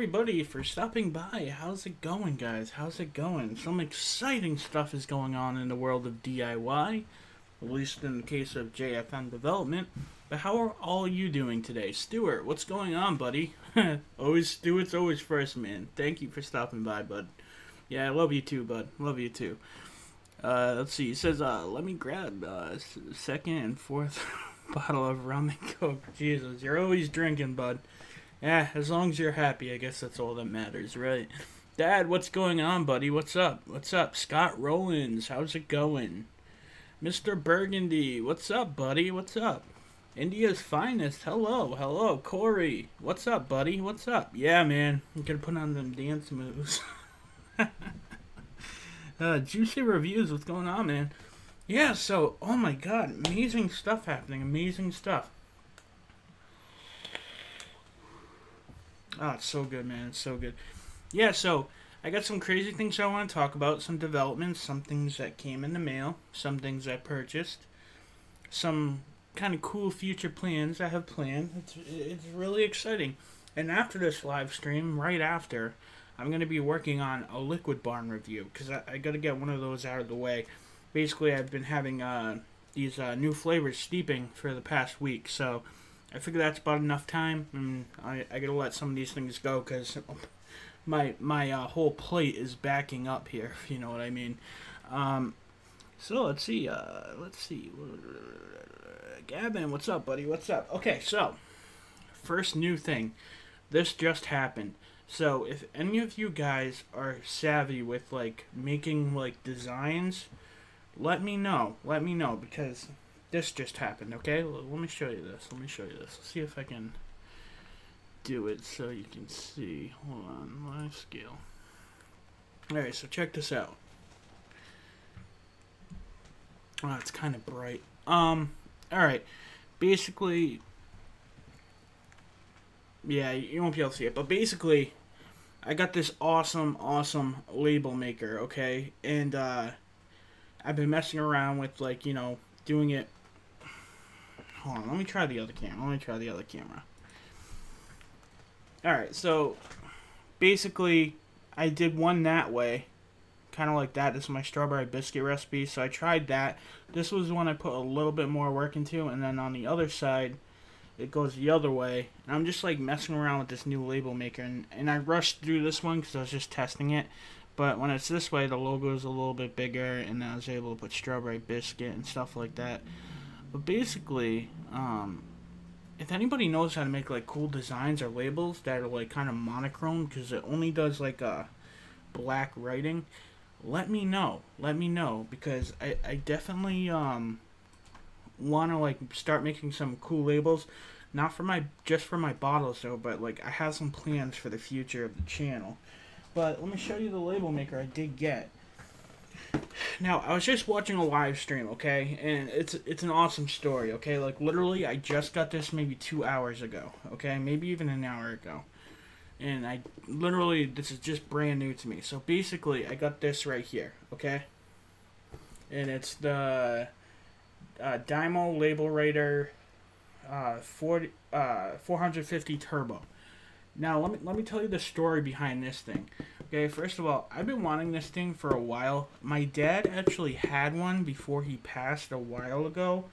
everybody for stopping by. How's it going, guys? How's it going? Some exciting stuff is going on in the world of DIY, at least in the case of JFM development. But how are all you doing today? Stuart, what's going on, buddy? Always Stuart's always first, man. Thank you for stopping by, bud. Yeah, I love you too, bud. Love you too. Let's see. It says, let me grab second and fourth bottle of rum and coke. Jesus, you're always drinking, bud. Yeah, as long as you're happy, I guess that's all that matters, right? Dad, what's going on, buddy? What's up? What's up? Scott Rollins, how's it going? Mr. Burgundy, what's up, buddy? What's up? India's finest, hello, hello. Corey, what's up, buddy? What's up? Yeah, man, I'm gonna put on them dance moves. Juicy reviews, what's going on, man? Yeah, so, oh my god, amazing stuff happening, amazing stuff. Oh, it's so good, man. It's so good. Yeah, so I got some crazy things I want to talk about. Some developments, some things that came in the mail, some things I purchased, some kind of cool future plans I have planned. It's really exciting. And after this live stream, right after, I'm going to be working on a liquid barn review because I got to get one of those out of the way. Basically, I've been having these new flavors steeping for the past week, so I figure that's about enough time, and I gotta let some of these things go because my whole plate is backing up here, if you know what I mean. So let's see. Gavin, what's up, buddy? What's up? Okay, so first new thing. This just happened. So if any of you guys are savvy with like making like designs, let me know. Let me know because this just happened, okay? Let me show you this. Let's see if I can do it so you can see. Hold on, live scale. Alright, so check this out. Oh, it's kind of bright. Alright. Basically, yeah, you won't be able to see it, but basically, I got this awesome label maker, okay? And, I've been messing around with, like, you know, doing it. Hold on, let me try the other camera. Alright, so basically I did one that way, kind of like that. This is my strawberry biscuit recipe, so I tried that. This was one I put a little bit more work into, and then on the other side it goes the other way. And I'm just like messing around with this new label maker, and I rushed through this one because I was just testing it. But when it's this way, the logo is a little bit bigger, and I was able to put strawberry biscuit and stuff like that. But basically, if anybody knows how to make like cool designs or labels that are like kind of monochrome, because it only does like black writing, let me know. Let me know, because I definitely want to like start making some cool labels, not for just for my bottles though, but like I have some plans for the future of the channel. But let me show you the label maker I did get. Now, I was just watching a live stream, okay? And it's an awesome story, okay? Like, literally, I just got this maybe 2 hours ago, okay? Maybe even an hour ago. And this is just brand new to me. So, basically, I got this right here, okay? And it's the Dymo Label Writer 450 Turbo. Now, let me tell you the story behind this thing. Okay, first of all, I've been wanting this thing for a while. My dad actually had one before he passed a while ago,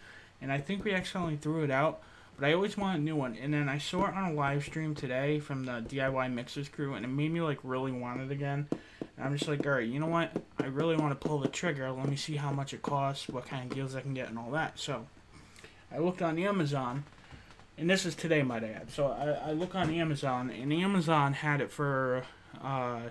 and I think we accidentally threw it out, but I always wanted a new one. And then I saw it on a live stream today from the DIY Mixers crew, and it made me like really want it again. And I'm just like, alright, you know what? I really want to pull the trigger. Let me see how much it costs, what kind of deals I can get, and all that. So, I looked on Amazon. And this is today, might I add. So I look on Amazon, and Amazon had it for, I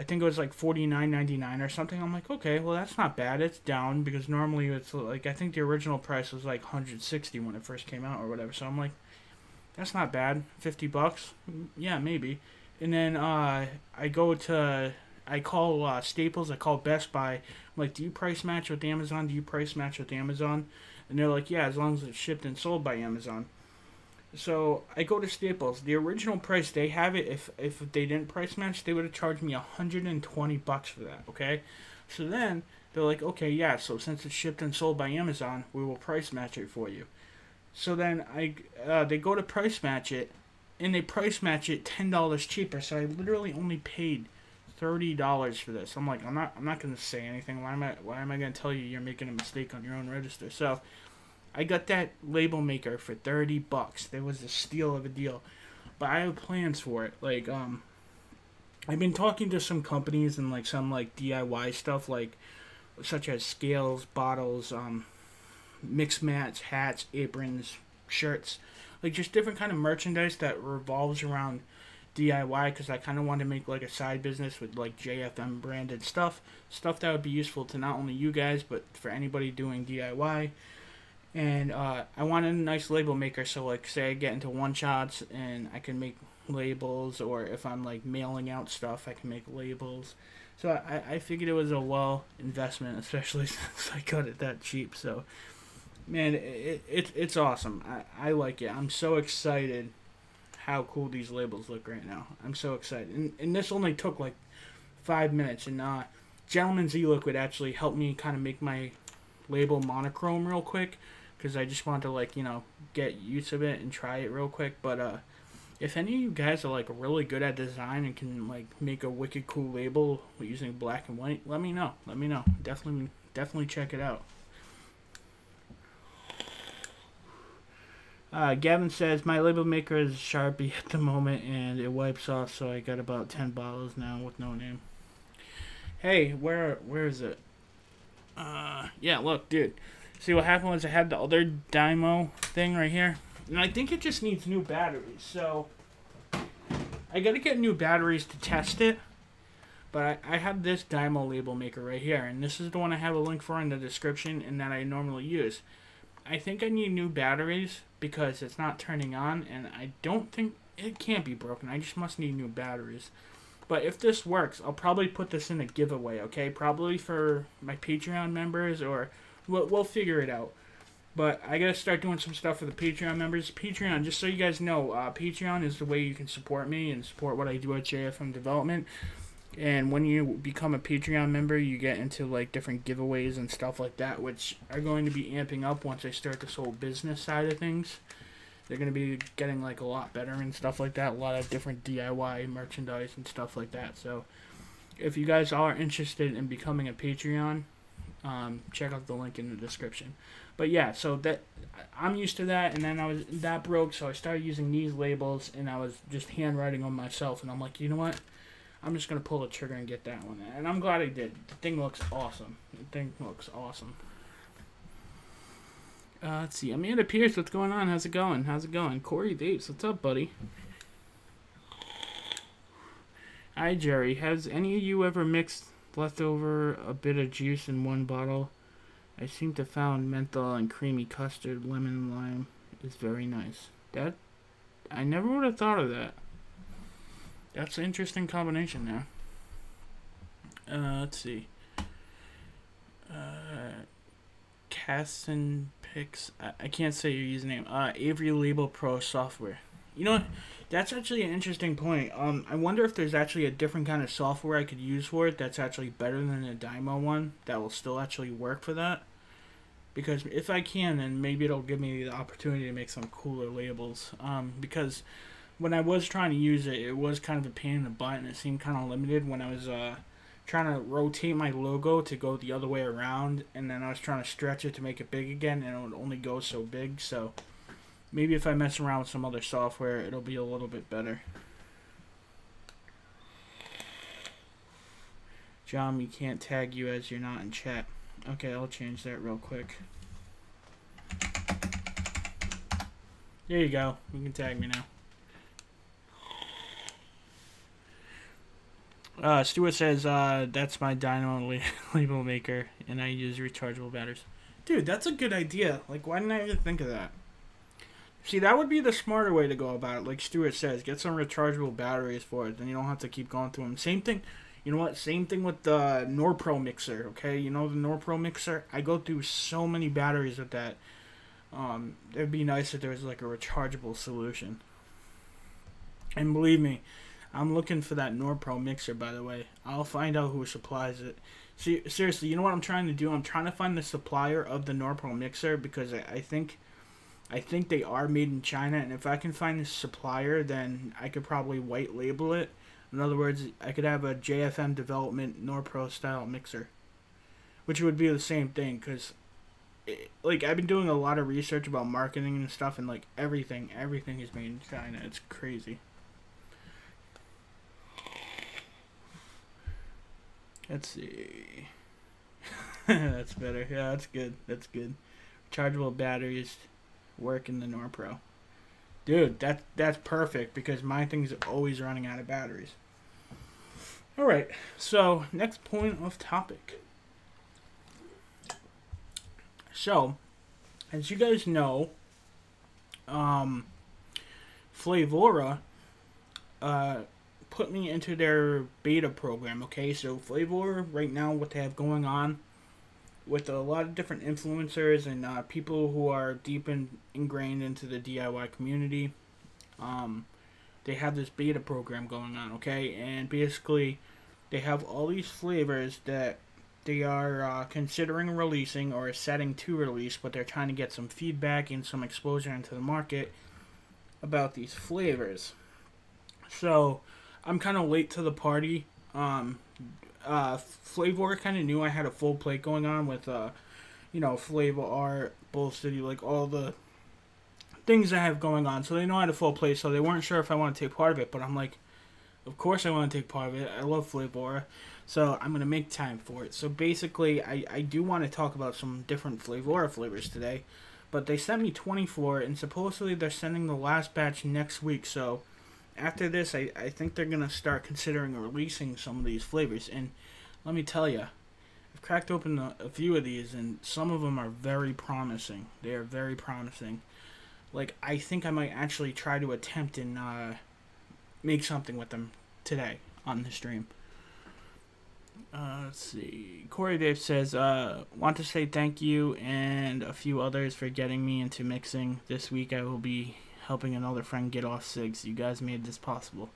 think it was like $49.99 or something. I'm like, okay, well that's not bad. It's down because normally it's like, I think the original price was like $160 when it first came out or whatever. So I'm like, that's not bad. $50, yeah, maybe. And then I call Staples, I call Best Buy. I'm like, do you price match with Amazon? Do you price match with Amazon? And they're like, yeah, as long as it's shipped and sold by Amazon. So I go to Staples. The original price they have it, if they didn't price match, they would have charged me $120 for that, okay? So then they're like, okay, yeah, so since it's shipped and sold by Amazon, we will price match it for you. So then they go to price match it, and they price match it $10 cheaper. So I literally only paid $30 for this. I'm like, I'm not gonna say anything. Why am I gonna tell you you're making a mistake on your own register? So I got that label maker for $30. There was a steal of a deal, but I have plans for it. Like I've been talking to some companies and like some like DIY stuff, like such as scales, bottles, mix mats, hats, aprons, shirts, like just different kind of merchandise that revolves around DIY, because I kind of want to make like a side business with like JFM branded stuff that would be useful to not only you guys but for anybody doing DIY. And I wanted a nice label maker, so like say I get into one shots and I can make labels, or if I'm like mailing out stuff I can make labels. So I figured it was a well investment, especially since I got it that cheap. So man, it's awesome. I like it. I'm so excited how cool these labels look right now. I'm so excited. And this only took like 5 minutes. And Gentleman's E-Liquid actually helped me kind of make my label monochrome real quick, because I just wanted to like, get use of it and try it real quick. But if any of you guys are like really good at design and can like make a wicked cool label using black and white, let me know. Definitely check it out. Gavin says, my label maker is Sharpie at the moment and it wipes off, so I got about 10 bottles now with no name. Hey, where is it? Yeah, look, dude. See what happened was I had the other Dymo thing right here, and I think it just needs new batteries, so I gotta get new batteries to test it. But I have this Dymo label maker right here, and this is the one I have a link for in the description and that I normally use. I think I need new batteries because it's not turning on, and I don't think it can't be broken. I just must need new batteries. But if this works, I'll probably put this in a giveaway, okay? Probably for my Patreon members, or we'll figure it out. But I gotta start doing some stuff for the Patreon members. Patreon, just so you guys know, Patreon is the way you can support me and support what I do at JFM Development. And when you become a Patreon member, you get into like different giveaways and stuff like that, which are going to be amping up once I start this whole business side of things. They're going to be getting like a lot better and stuff like that. A lot of different DIY merchandise and stuff like that. So if you guys are interested in becoming a Patreon, check out the link in the description. But yeah, so that I'm used to that, and then that broke, so I started using these labels, and I was just handwriting on myself, and I'm like, you know what? I'm just going to pull the trigger and get that one. And I'm glad I did. The thing looks awesome. Let's see. Amanda Pierce, what's going on? How's it going? Corey Davis, what's up, buddy? Hi, Jerry. Has any of you ever mixed leftover a bit of juice in one bottle? I seem to found menthol and creamy custard, lemon and lime is very nice. I never would have thought of that. That's an interesting combination there. Let's see. Casson Pix. I can't say your username. Avery Label Pro software. You know what? That's actually an interesting point. I wonder if there's actually a different kind of software I could use for it that's actually better than the Dymo one that will still actually work for that. Because if I can, then maybe it'll give me the opportunity to make some cooler labels. Because when I was trying to use it, it was kind of a pain in the butt, and it seemed kind of limited when I was trying to rotate my logo to go the other way around, and then I was trying to stretch it to make it big again, and it would only go so big. So maybe if I mess around with some other software, it'll be a little bit better. John, we can't tag you as you're not in chat. Okay, I'll change that real quick. There you go. You can tag me now. Stuart says, that's my Dyno label maker, and I use rechargeable batteries. Dude, that's a good idea. Like, why didn't I even think of that? See, that would be the smarter way to go about it. Like Stuart says, get some rechargeable batteries for it. Then you don't have to keep going through them. Same thing. You know what? Same thing with the Norpro mixer, okay? You know the Norpro mixer? I go through so many batteries with that. It'd be nice if there was like a rechargeable solution. And believe me, I'm looking for that Norpro mixer, by the way. I'll find out who supplies it. See, seriously, you know what I'm trying to do? I'm trying to find the supplier of the Norpro mixer, because I think I think they are made in China, and if I can find a supplier, then I could probably white label it. In other words, I could have a JFM development Norpro style mixer, which would be the same thing, because like I've been doing a lot of research about marketing and stuff, and like everything is made in China. It's crazy. Let's see. That's better. Yeah, that's good. That's good. Rechargeable batteries work in the Norpro. Dude, that's perfect because my thing's always running out of batteries. Alright, so next point of topic. So, as you guys know, Flavorah put me into their beta program, okay? So Flavorah, right now, what they have going on with a lot of different influencers and people who are deep ingrained into the DIY community, they have this beta program going on, okay? And basically, they have all these flavors that they are considering releasing or setting to release, but they're trying to get some feedback and some exposure into the market about these flavors. So, I'm kind of late to the party. Flavorah kind of knew I had a full plate going on with, Flavorah, Bull City, like all the things I have going on. So they know I had a full plate, so they weren't sure if I want to take part of it. But I'm like, of course I want to take part of it. I love Flavorah, so I'm going to make time for it. So basically, I do want to talk about some different Flavorah flavors today. But they sent me 24, and supposedly they're sending the last batch next week. So after this, I think they're going to start considering releasing some of these flavors. And let me tell you, I've cracked open a few of these, and some of them are very promising. They are very promising. Like, I think I might actually try to attempt and make something with them today on the stream. Let's see. Corey Dave says, want to say thank you and a few others for getting me into mixing. This week I will be helping another friend get off cigs. You guys made this possible.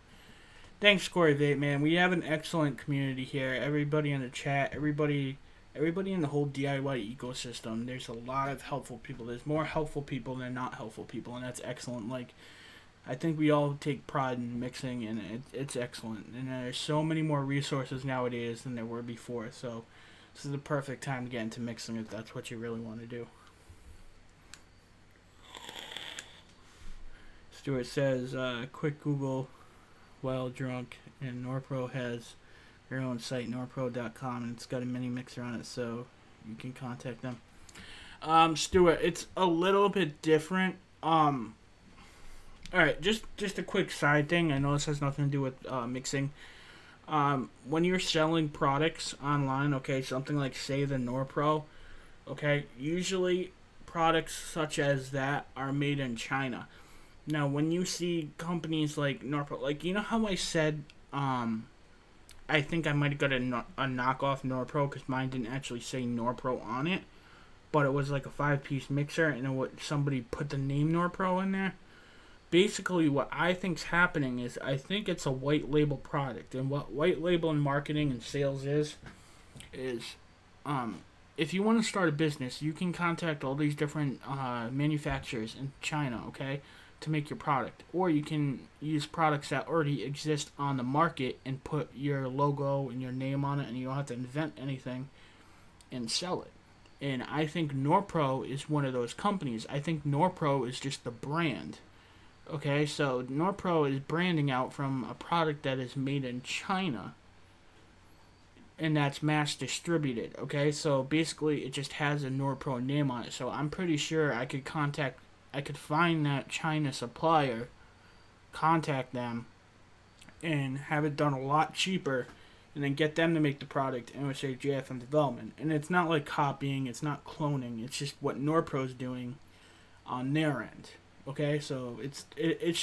Thanks, Corey Vape, man. We have an excellent community here. Everybody in the chat, everybody in the whole DIY ecosystem. There's a lot of helpful people. There's more helpful people than not helpful people, and that's excellent. Like, I think we all take pride in mixing, and it's excellent. And there's so many more resources nowadays than there were before. So this is the perfect time to get into mixing if that's what you really want to do. Stuart says, quick Google while drunk, and Norpro has their own site, norpro.com, and it's got a mini mixer on it, so you can contact them. Stuart, it's a little bit different. Alright, just a quick side thing. I know this has nothing to do with mixing. When you're selling products online, okay, something like, say, the Norpro, okay, usually products such as that are made in China. Now, when you see companies like Norpro, like, you know how I said, I think I might have got a knockoff Norpro because mine didn't actually say Norpro on it, but it was like a 5-piece mixer, and somebody put the name Norpro in there. Basically, what I think's happening is I think it's a white label product, and what white label in marketing and sales is if you want to start a business, you can contact all these different manufacturers in China, okay, to make your product, or you can use products that already exist on the market and put your logo and your name on it, and you don't have to invent anything and sell it. And I think Norpro is one of those companies. I think Norpro is just the brand. Okay, so Norpro is branding out from a product that is made in China, and that's mass distributed. Okay, so basically it just has a Norpro name on it. So I'm pretty sure I could find that China supplier, contact them, and have it done a lot cheaper, and then get them to make the product, and it would say JFM development. And it's not like copying, it's not cloning, it's just what Norpro's doing on their end. Okay, so it's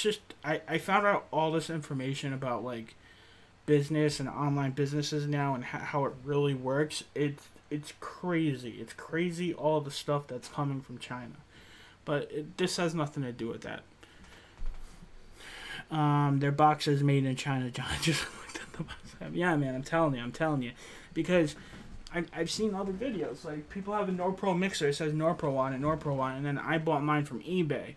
just, I found out all this information about, like, business and online businesses now and how it really works. It's crazy. It's crazy, all the stuff that's coming from China. But this has nothing to do with that. Their box is made in China, John. Just looked at the box. Yeah, man, I'm telling you. Because I've seen other videos. Like, people have a Norpro mixer. It says Norpro on it, Norpro on it. And then I bought mine from eBay.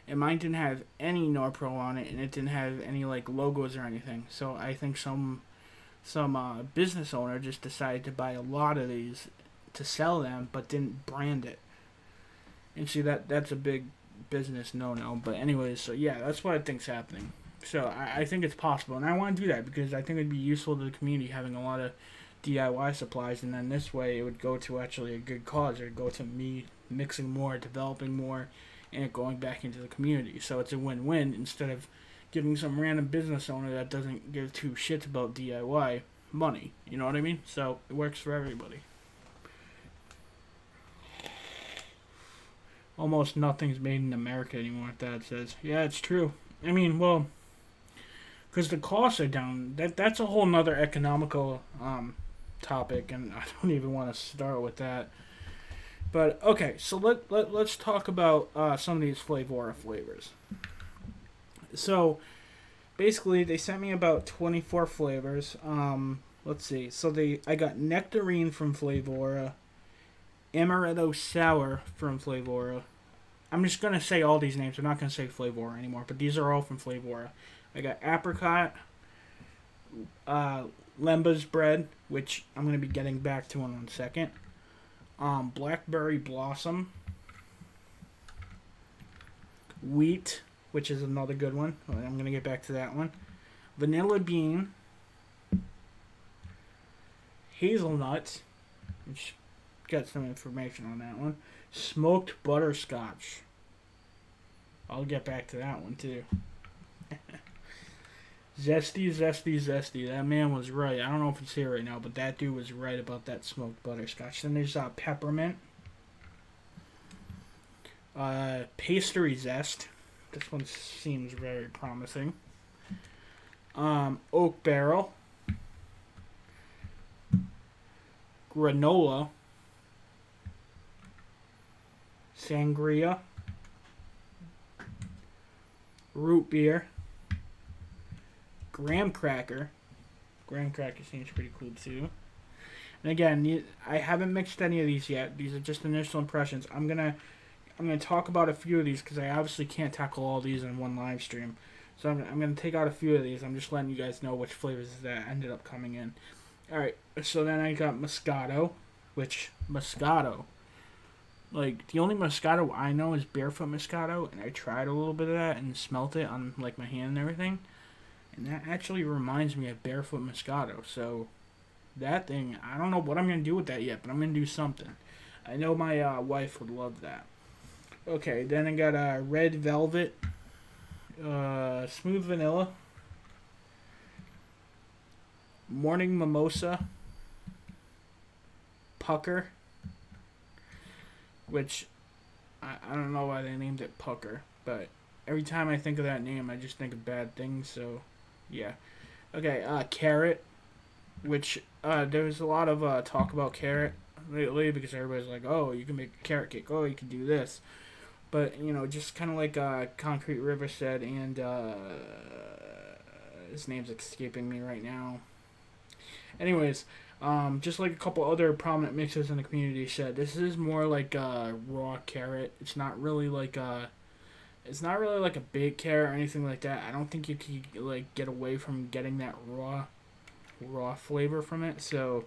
And mine didn't have any Norpro on it. And it didn't have any, like, logos or anything. So I think some business owner just decided to buy a lot of these to sell them, but didn't brand it. And see, that's a big business no-no. But anyways, so yeah, that's what I think's happening. So I think it's possible. And I want to do that because I think it'd be useful to the community having a lot of DIY supplies, and then this way it would go to actually a good cause. It would go to me mixing more, developing more, and it going back into the community. So it's a win-win instead of giving some random business owner that doesn't give two shits about DIY money. You know what I mean? So it works for everybody. Almost nothing's made in America anymore, Dad says. Yeah, it's true. I mean, well, because the costs are down. That's a whole nother economical topic, and I don't even want to start with that. But okay, so let's talk about some of these Flavorah flavors. So basically, they sent me about 24 flavors. Let's see. So I got nectarine from Flavorah, amaretto sour from Flavorah. I'm just gonna say all these names. I'm not gonna say Flavorah anymore, but these are all from Flavorah. I got apricot, Lemba's bread, which I'm going to be getting back to in 1 second. Blackberry blossom. Wheat, which is another good one. I'm going to get back to that one. Vanilla bean. Hazelnut, which got some information on that one. Smoked butterscotch. I'll get back to that one too. Zesty, zesty, zesty. That man was right. I don't know if it's here right now, but that dude was right about that smoked butterscotch. Then there's peppermint. Pastry zest. This one seems very promising. Oak barrel. Granola. Sangria. Root beer. Graham cracker. Graham cracker seems pretty cool too. And again, I haven't mixed any of these yet. These are just initial impressions. I'm gonna talk about a few of these because I obviously can't tackle all these in one live stream. So I'm gonna take out a few of these. I'm just letting you guys know which flavors that ended up coming in. All right. So then I got Moscato, which Moscato. Like, the only Moscato I know is Barefoot Moscato, and I tried a little bit of that and smelt it on like my hand and everything. And that actually reminds me of Barefoot Moscato. So, that thing, I don't know what I'm going to do with that yet, but I'm going to do something. I know my wife would love that. Okay, then I got Red Velvet, Smooth Vanilla, Morning Mimosa, Pucker, which I don't know why they named it Pucker, but every time I think of that name, I just think of bad things, so... Yeah. Okay, carrot, which there's a lot of talk about carrot lately because everybody's like, oh, you can make a carrot cake, oh, you can do this. But, you know, just kind of like Concrete River said, and his name's escaping me right now. Anyways, just like a couple other prominent mixers in the community said, this is more like raw carrot. It's not really like a baked carrot or anything like that. I don't think you can like get away from getting that raw flavor from it. So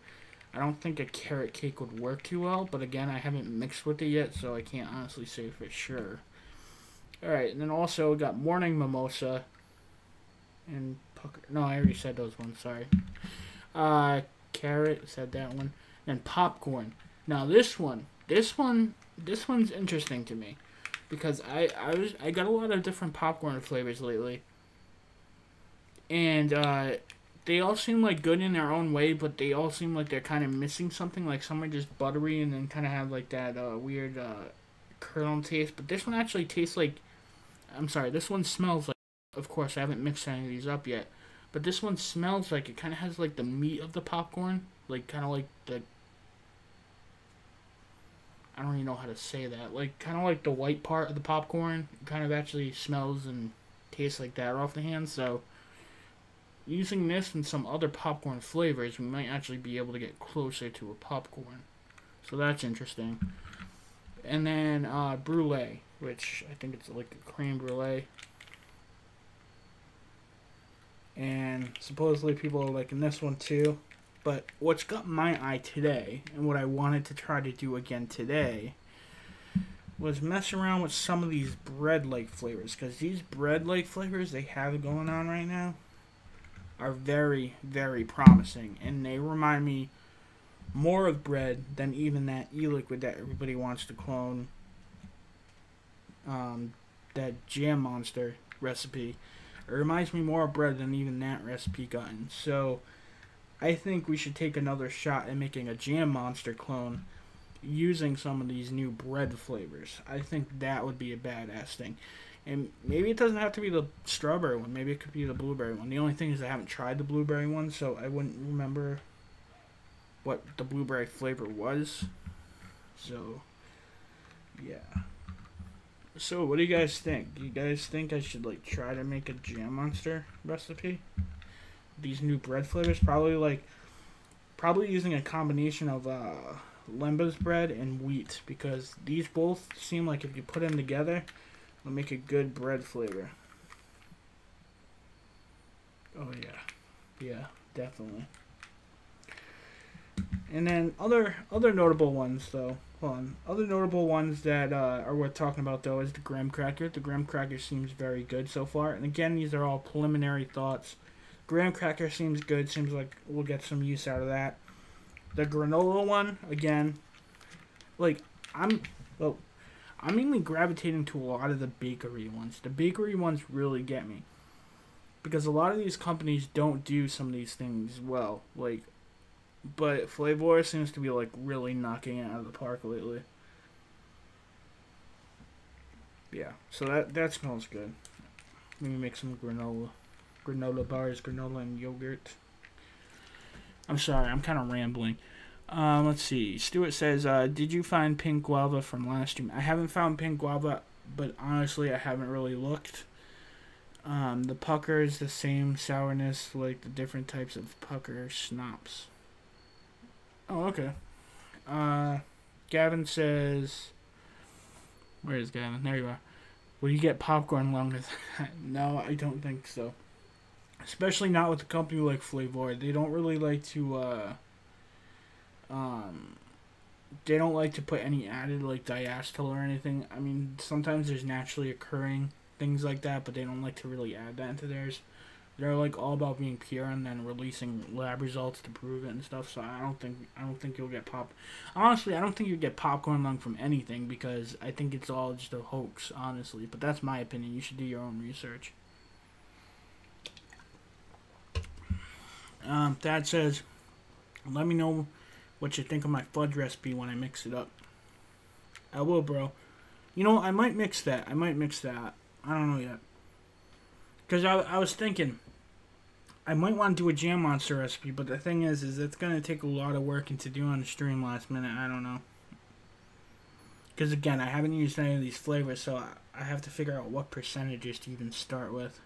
I don't think a carrot cake would work too well. But again, I haven't mixed with it yet, so I can't honestly say for sure. All right, and then also we got Morning Mimosa and Pucker. No, I already said those ones. Sorry. Carrot, said that one. And popcorn. Now this one's interesting to me. Because I got a lot of different popcorn flavors lately. And they all seem like good in their own way, but they all seem like they're kind of missing something. Like some are just buttery and then kind of have like that weird kernel taste. But this one actually tastes like... I'm sorry, this one smells like... Of course, I haven't mixed any of these up yet. But this one smells like it kind of has like the meat of the popcorn. Like kind of like the... I don't even know how to say that. Like, kind of like the white part of the popcorn. It kind of actually smells and tastes like that off the hand. So, using this and some other popcorn flavors, we might actually be able to get closer to a popcorn. So that's interesting. And then brulee, which I think it's like a creme brulee. And supposedly people are liking this one too. But what's got my eye today, and what I wanted to try to do again today, was mess around with some of these bread-like flavors. Because these bread-like flavors they have going on right now are very, very promising. And they remind me more of bread than even that e-liquid that everybody wants to clone. That Jam Monster recipe. It reminds me more of bread than even that recipe gotten. So I think we should take another shot at making a Jam Monster clone using some of these new bread flavors. I think that would be a badass thing. And maybe it doesn't have to be the strawberry one. Maybe it could be the blueberry one. The only thing is I haven't tried the blueberry one, so I wouldn't remember what the blueberry flavor was. So, yeah. So, what do you guys think? Do you guys think I should, like, try to make a Jam Monster recipe? These new bread flavors? Probably using a combination of, Lemba's bread and wheat. Because these both seem like if you put them together, it'll make a good bread flavor. Oh, yeah. Yeah, definitely. And then other notable ones, though. Hold on. Other notable ones that are worth talking about, though, is the graham cracker. The graham cracker seems very good so far. And again, these are all preliminary thoughts. Graham cracker seems good. Seems like we'll get some use out of that. The granola one, again, like, I'm mainly gravitating to a lot of the bakery ones. The bakery ones really get me. Because a lot of these companies don't do some of these things well. Like, but Flavorah seems to be, like, really knocking it out of the park lately. Yeah, so that smells good. Maybe make some granola bars, granola and yogurt. I'm sorry, I'm kind of rambling. Let's see. Stuart says, did you find pink guava from last stream? I haven't found pink guava, but honestly, I haven't really looked. The pucker is the same sourness, like the different types of pucker schnapps. Oh, okay. Gavin says, where is Gavin? There you are. Will you get popcorn along with that? No, I don't think so. Especially not with a company like Flavorah. They don't really like to, they don't like to put any added, like, diacetyl or anything. I mean, sometimes there's naturally occurring things like that, but they don't like to really add that into theirs. They're, like, all about being pure and then releasing lab results to prove it and stuff. So I don't think you'll get Honestly, I don't think you'll get popcorn lung from anything because I think it's all just a hoax, honestly. But that's my opinion. You should do your own research. Dad says, let me know what you think of my fudge recipe when I mix it up. I will, bro. You know, I might mix that. I don't know yet. Because I was thinking, I might want to do a Jam Monster recipe, but the thing is it's going to take a lot of work and to do on the stream last minute. I don't know. Because, again, I haven't used any of these flavors, so I have to figure out what percentages to even start with.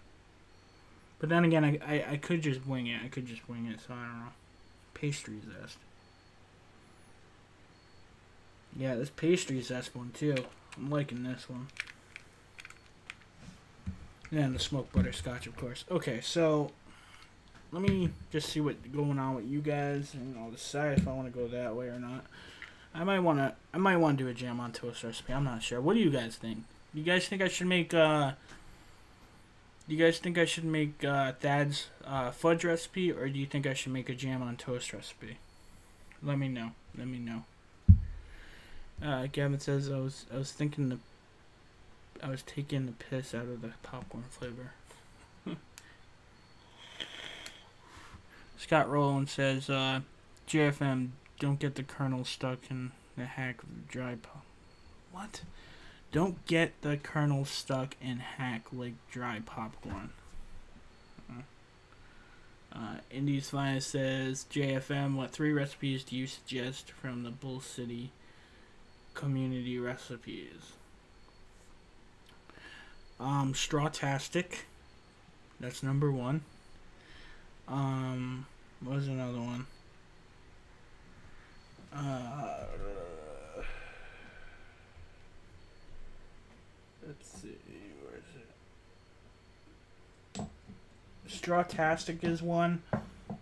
But then again, I could just wing it. So I don't know. Pastry zest. Yeah, this pastry zest one, too. I'm liking this one. And the smoked butterscotch, of course. Okay, so let me just see what's going on with you guys, and I'll decide if I want to go that way or not. I might want to do a jam on toast recipe. I'm not sure. What do you guys think? You guys think I should make Thad's fudge recipe, or do you think I should make a jam on toast recipe? Let me know. Gavin says I was thinking I was taking the piss out of the popcorn flavor. Scott Rowland says, JFM, don't get the kernel stuck in the hack of the dry pop. What? Don't get the kernel stuck in hack like dry popcorn. Indy's Finest says, JFM, what 3 recipes do you suggest from the Bull City community recipes? Strawtastic. That's number 1. What was another one? Let's see, where is it? Strawtastic is one.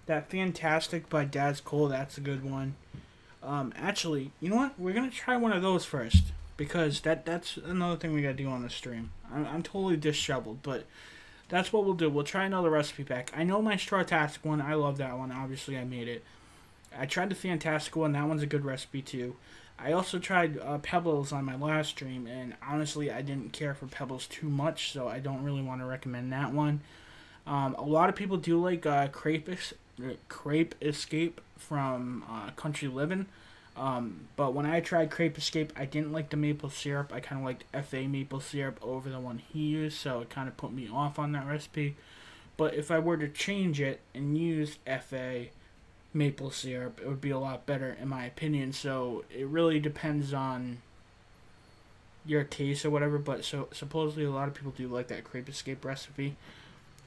That Fantastic by Dad's Cool, that's a good one. Actually, you know what? We're gonna try one of those first because that's another thing we gotta do on the stream. I'm totally disheveled, but that's what we'll do. We'll try another recipe pack. I know my Strawtastic one. I love that one. Obviously, I made it. I tried the Fantastic one. That one's a good recipe too. I also tried Pebbles on my last stream, and honestly, I didn't care for Pebbles too much, so I don't really want to recommend that one. A lot of people do like Crepe Escape from Country Living. But when I tried Crepe Escape, I didn't like the maple syrup. I kind of liked FA maple syrup over the one he used, so it kind of put me off on that recipe. But if I were to change it and use FA maple syrup, it would be a lot better in my opinion. So it really depends on your taste or whatever. But so supposedly a lot of people do like that Crepe Escape recipe.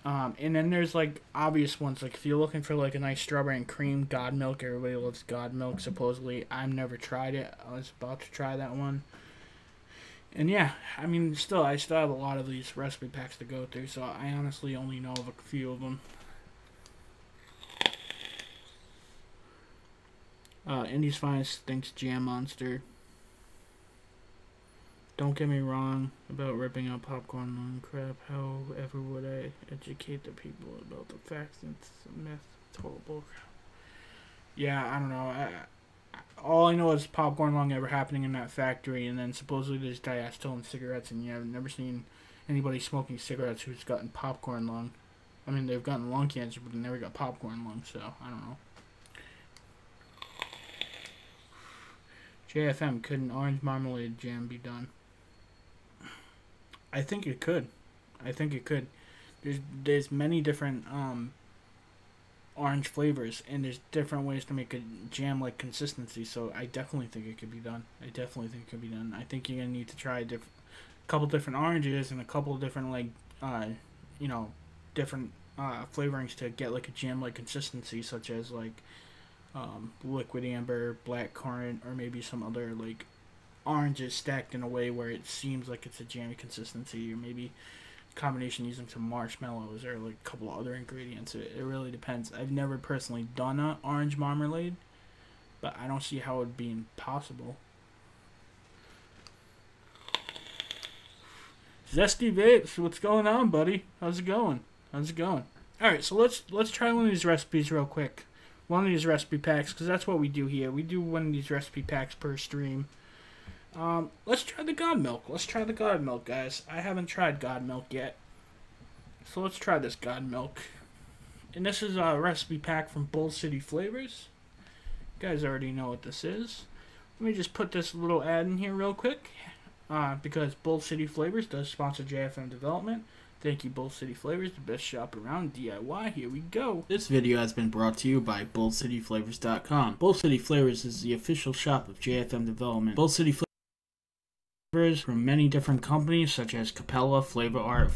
And then there's like obvious ones, like if you're looking for like a nice strawberry and cream, God Milk. Everybody loves God Milk supposedly. I've never tried it. I was about to try that one. And yeah, I mean, I still have a lot of these recipe packs to go through, so I honestly only know of a few of them. Indy's Finest thinks Jam Monster. Don't get me wrong about ripping up popcorn and crap. However would I educate the people about the facts? It's a myth. It's horrible. Yeah, I don't know. All I know is popcorn lung ever happening in that factory, and then supposedly there's diacetyl in cigarettes, and yeah, I've never seen anybody smoking cigarettes who's gotten popcorn lung. I mean, they've gotten lung cancer, but they never got popcorn lung, so I don't know. JFM, could an orange marmalade jam be done? I think it could. There's many different orange flavors, and there's different ways to make a jam-like consistency. So I definitely think it could be done. I think you're gonna need to try a couple different oranges and a couple of different different flavorings to get like a jam-like consistency, such as like liquid amber, black currant, or maybe some other like oranges stacked in a way where it seems like it's a jammy consistency, or maybe a combination using some marshmallows or like a couple of other ingredients. It really depends. I've never personally done an orange marmalade, but I don't see how it would be impossible. Zesty Vapes, what's going on, buddy? How's it going? Alright, so let's try one of these recipes real quick. One of these recipe packs, because that's what we do here. We do one of these recipe packs per stream. Let's try the God Milk. Guys. I haven't tried God Milk yet. So let's try this God Milk. And this is a recipe pack from Bull City Flavors. You guys already know what this is. Let me just put this little ad in here real quick. Because Bull City Flavors does sponsor JFM Development. Thank you, Bull City Flavors, the best shop around DIY. Here we go. This video has been brought to you by BullCityFlavors.com. Bull City Flavors is the official shop of JFM Development. Bull City Flavors from many different companies such as Capella, Flavorah,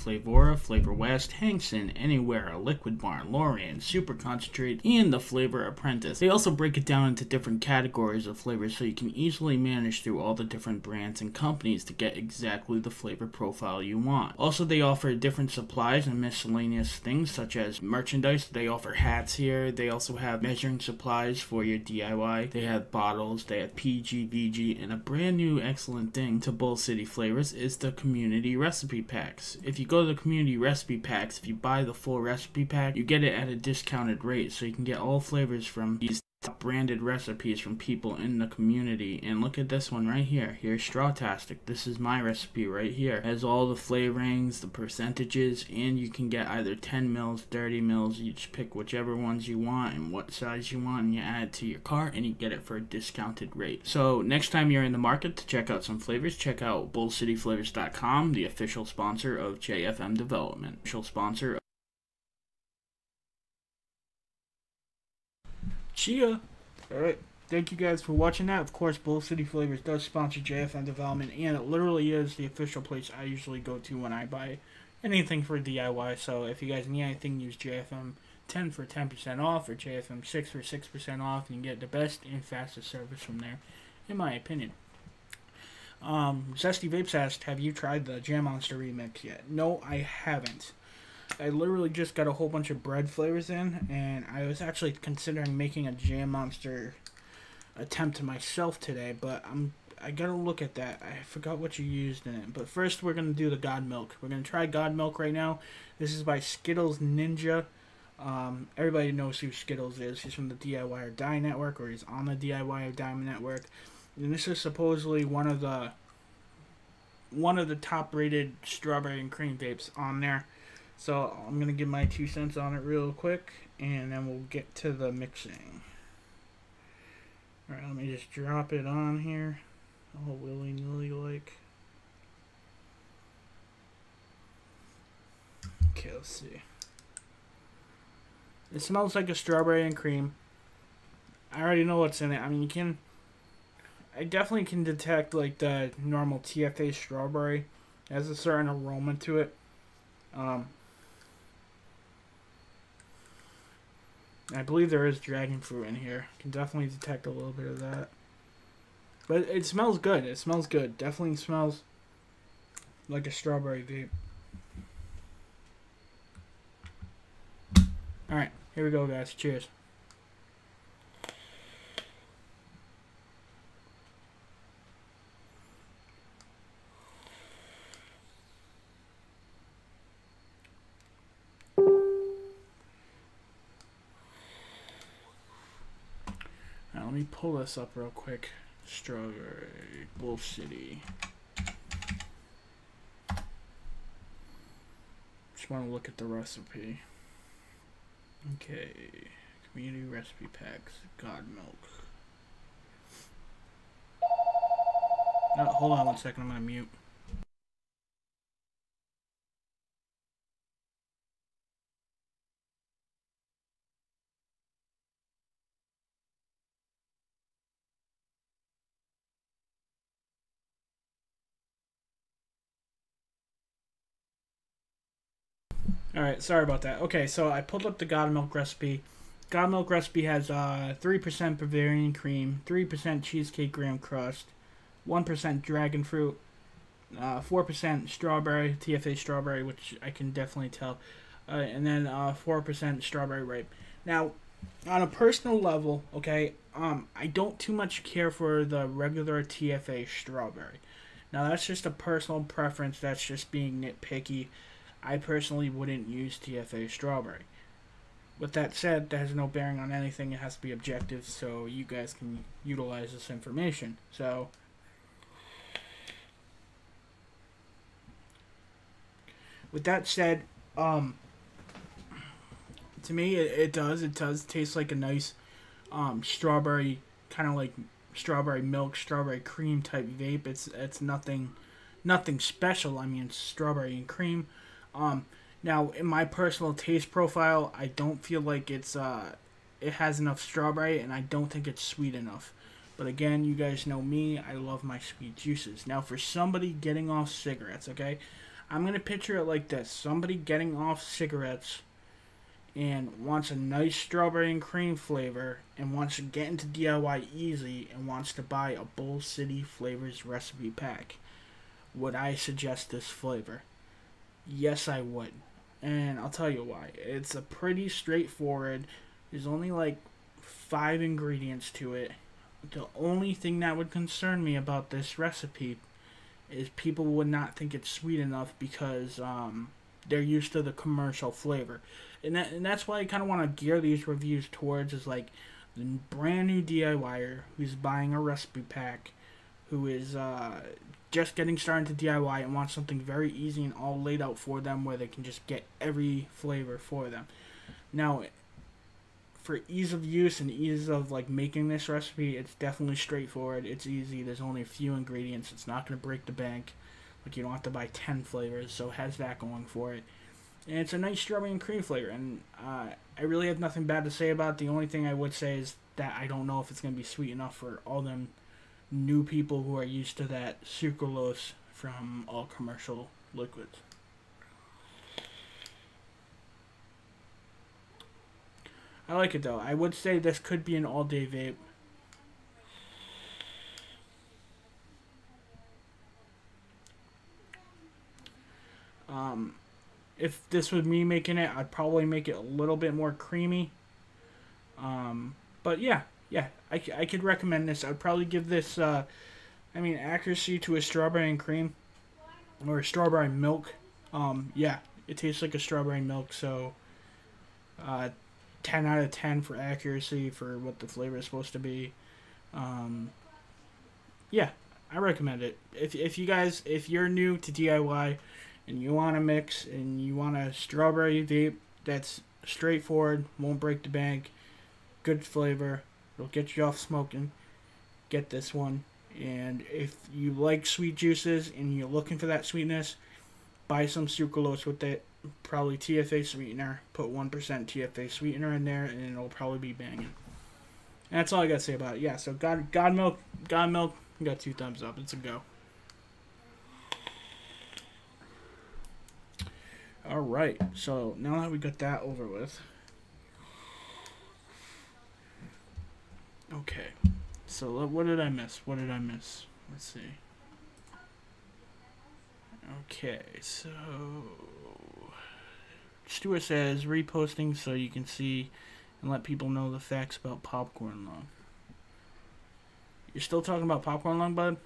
Flavor West, Hankson, Anywhere, Liquid Barn, Lorian, Super Concentrate, and the Flavor Apprentice. They also break it down into different categories of flavors so you can easily manage through all the different brands and companies to get exactly the flavor profile you want. Also, they offer different supplies and miscellaneous things such as merchandise. They offer hats here. They also have measuring supplies for your DIY. They have bottles. They have PG, VG, and a brand new excellent thing to Bull City Flavors is the community recipe packs. If you go to the community recipe packs, if you buy the full recipe pack, you get it at a discounted rate, so you can get all flavors from these top branded recipes from people in the community. And look at this one right here. Here's Strawtastic. This is my recipe right here. It has all the flavorings, the percentages, and you can get either 10 mils, 30 mils. You just pick whichever ones you want and what size you want, and you add it to your cart, and you get it for a discounted rate. So next time you're in the market to check out some flavors, check out BullCityFlavors.com, the official sponsor of JFM Development. Official sponsor. Chia. Alright, thank you guys for watching that. Of course, Bull City Flavors does sponsor JFM Development, and it literally is the official place I usually go to when I buy anything for DIY. So if you guys need anything, use JFM 10 for 10% off, or JFM 6 for 6% off, and you get the best and fastest service from there, in my opinion. Zesty Vapes asked, have you tried the Jam Monster remix yet? No, I haven't. I literally just got a whole bunch of bread flavors in, and I was actually considering making a Jam Monster attempt to myself today, but I gotta look at that. I forgot what you used in it. But first, we're gonna do the God Milk. We're gonna try God Milk right now. This is by Skittles Ninja. Everybody knows who Skittles is. He's from the DIY or Die Network, or he's on the DIY or Die Network. And this is supposedly one of the top-rated strawberry and cream vapes on there. So I'm gonna give my 2 cents on it real quick, and then we'll get to the mixing. All right, let me just drop it on here, all willy-nilly like. Okay, let's see. It smells like a strawberry and cream. I already know what's in it. I mean, I definitely can detect like the normal TFA strawberry. It has a certain aroma to it. I believe there is dragon fruit in here. Can definitely detect a little bit of that. But it smells good. It smells good. Definitely smells like a strawberry vape. Alright, here we go, guys. Cheers. Now, let me pull this up real quick. Strawberry Bullshitty. Just want to look at the recipe. Okay. Community recipe packs. God Milk. Oh, hold on 1 second. I'm going to mute. Alright, sorry about that. Okay, so I pulled up the God Milk recipe. God Milk recipe has 3% Bavarian cream, 3% cheesecake graham crust, 1% dragon fruit, 4% strawberry, TFA strawberry, which I can definitely tell, and then 4% strawberry ripe. Now, on a personal level, okay, I don't too much care for the regular TFA strawberry. Now, that's just a personal preference. That's just being nitpicky. I personally wouldn't use TFA strawberry. With that said, that has no bearing on anything. It has to be objective, so you guys can utilize this information. So, with that said, to me, it does taste like a nice strawberry, kind of like strawberry milk, strawberry cream type vape. It's nothing special. I mean, it's strawberry and cream. Now, in my personal taste profile, I don't feel like it has enough strawberry, and I don't think it's sweet enough. But again, you guys know me, I love my sweet juices. Now, for somebody getting off cigarettes, okay, I'm going to picture it like this. Somebody getting off cigarettes and wants a nice strawberry and cream flavor and wants to get into DIY easy and wants to buy a Bull City Flavors recipe pack. Would I suggest this flavor? Yes, I would. And I'll tell you why. It's a pretty straightforward. There's only like 5 ingredients to it. The only thing that would concern me about this recipe is people would not think it's sweet enough because they're used to the commercial flavor. And that's why I kind of want to gear these reviews towards is like the brand new DIYer who's buying a recipe pack, who is just getting started to DIY and wants something very easy and all laid out for them where they can just get every flavor for them. Now, for ease of use and ease of like making this recipe, it's definitely straightforward. It's easy. There's only a few ingredients. It's not going to break the bank. Like, you don't have to buy 10 flavors, so it has that going for it. And it's a nice strawberry and cream flavor, and I really have nothing bad to say about it. The only thing I would say is that I don't know if it's going to be sweet enough for all them new people who are used to that sucralose from all commercial liquids. I like it though. I would say this could be an all-day vape. If this was me making it, I'd probably make it a little bit more creamy. But yeah, I could recommend this. I'd probably give this, accuracy to a strawberry and cream, or a strawberry milk. Yeah, it tastes like a strawberry milk, so 10 out of 10 for accuracy for what the flavor is supposed to be. Yeah, I recommend it. If you're new to DIY and you want to mix and you want a strawberry vape that's straightforward, won't break the bank, good flavor, it'll get you off smoking, get this one. And if you like sweet juices and you're looking for that sweetness, buy some sucralose with it. Probably TFA sweetener. Put 1% TFA sweetener in there, and it'll probably be banging. And that's all I gotta say about it. Yeah, so God Milk, got 2 thumbs up. It's a go. Alright, so now that we got that over with. Okay, so what did I miss? Let's see. Okay, so Stuart says reposting so you can see and let people know the facts about popcorn lung. You're still talking about popcorn lung, bud?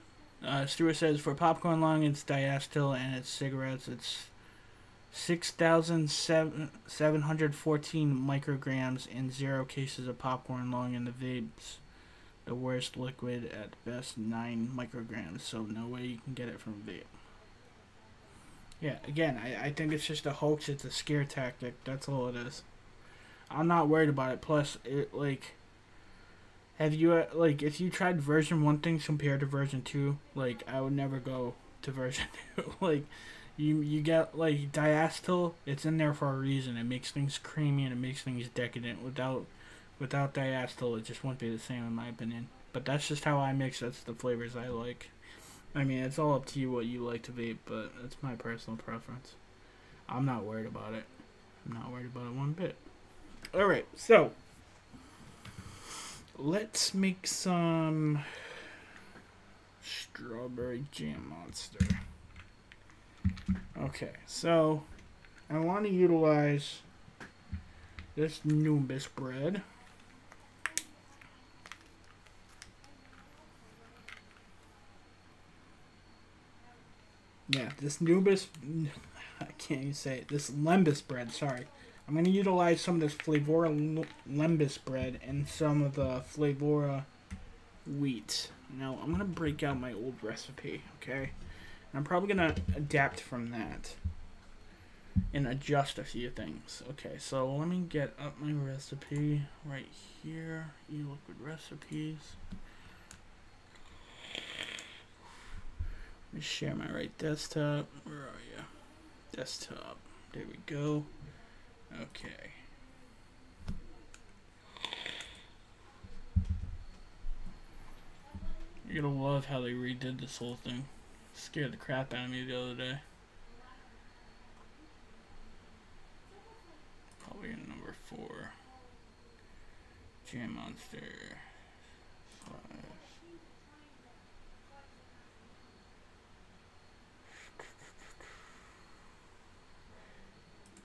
Stuart says for popcorn lung, it's diacetyl, and it's cigarettes. It's 6,714 micrograms and 0 cases of popcorn lung in the vapes. The worst liquid at best 9 micrograms, so no way you can get it from a vape. Yeah, again, I think it's just a hoax. It's a scare tactic. That's all it is. I'm not worried about it. Plus, have you, if you tried version 1 things compared to version 2, I would never go to version 2. You get, diacetyl, it's in there for a reason. It makes things creamy and it makes things decadent. Without diacetyl, it just wouldn't be the same in my opinion. But that's just how I mix. That's the flavors I like. I mean, it's all up to you what you like to vape, but it's my personal preference. I'm not worried about it. I'm not worried about it one bit. Alright, so let's make some strawberry jam monster. Okay, so I want to utilize this Nimbus bread. Yeah, this Nimbus, I can't even say it, this Lembus bread, sorry. I'm going to utilize some of this Flavorah Lembus bread and some of the Flavorah wheat. Now, I'm going to break out my old recipe, okay? And I'm probably going to adapt from that and adjust a few things. Okay, so let me get up my recipe right here. E-liquid recipes. Let me share my right desktop. Where are you? Desktop. There we go. Okay. You're gonna love how they redid this whole thing. Scared the crap out of me the other day. Probably in number 4. Jam Monster. 5.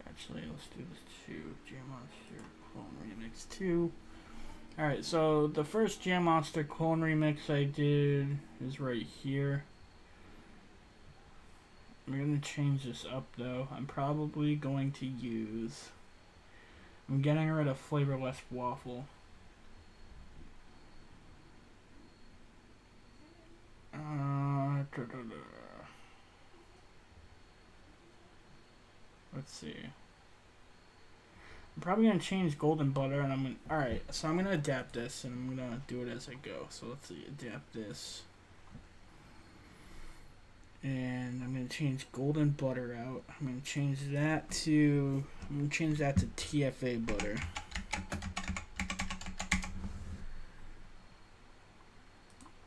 Actually, let's do this 2. Jam Monster Clone Remix 2. Alright, so the first Jam Monster Clone Remix I did is right here. I'm going to change this up though. I'm probably going to use... I'm getting rid of Flavorless Waffle. Let's see. I'm probably going to change Golden Butter, and I'm going to... Alright, so I'm going to adapt this, and I'm going to do it as I go. So let's see, adapt this. And I'm going to change Golden Butter out. I'm going to change that to... TFA butter.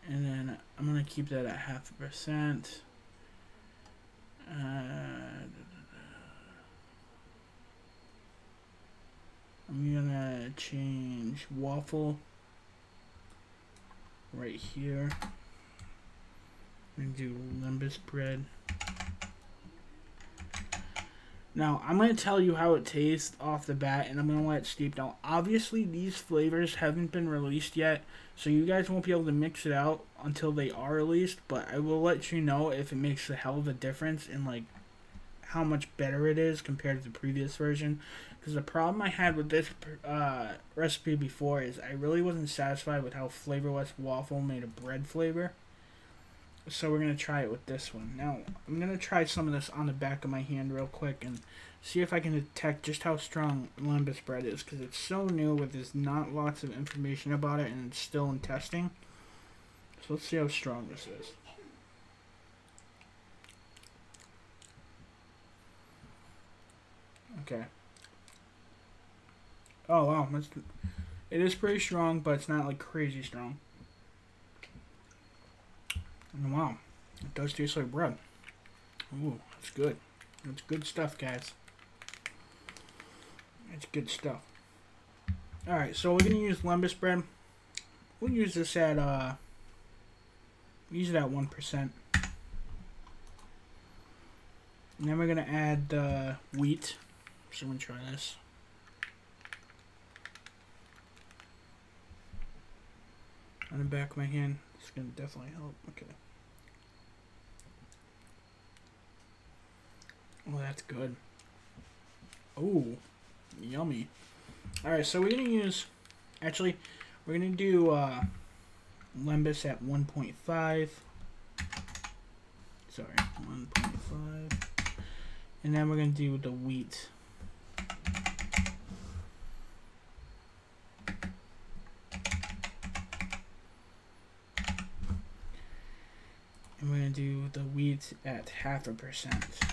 And then I'm going to keep that at 0.5%. I'm gonna gonna change waffle right here. I'm gonna do lembas bread. Now, I'm going to tell you how it tastes off the bat, and I'm going to let it steep. Now, obviously, these flavors haven't been released yet, so you guys won't be able to mix it out until they are released, but I will let you know if it makes a hell of a difference in, like, how much better it is compared to the previous version. Because the problem I had with this recipe before is I really wasn't satisfied with how Flavorless waffle made a bread flavor. So we're going to try it with this one. Now, I'm going to try some of this on the back of my hand real quick and see if I can detect just how strong lembas bread is, because it's so new with there's not lots of information about it and it's still in testing. So let's see how strong this is. Okay. Oh wow, it is pretty strong, but it's not like crazy strong. And wow, it does taste like bread. Ooh, that's good. That's good stuff, guys. It's good stuff. Alright, so we're going to use lembas bread. We'll use this at, use it at 1%. And then we're going to add the wheat. So I'm going to try this. On the back of my hand. It's going to definitely help. Okay. Oh, that's good. Oh, yummy. Alright, so we're going to use... Actually, we're going to do lembas at 1.5. Sorry, 1.5. And then we're going to do the wheat. And we're going to do the wheat at 0.5%.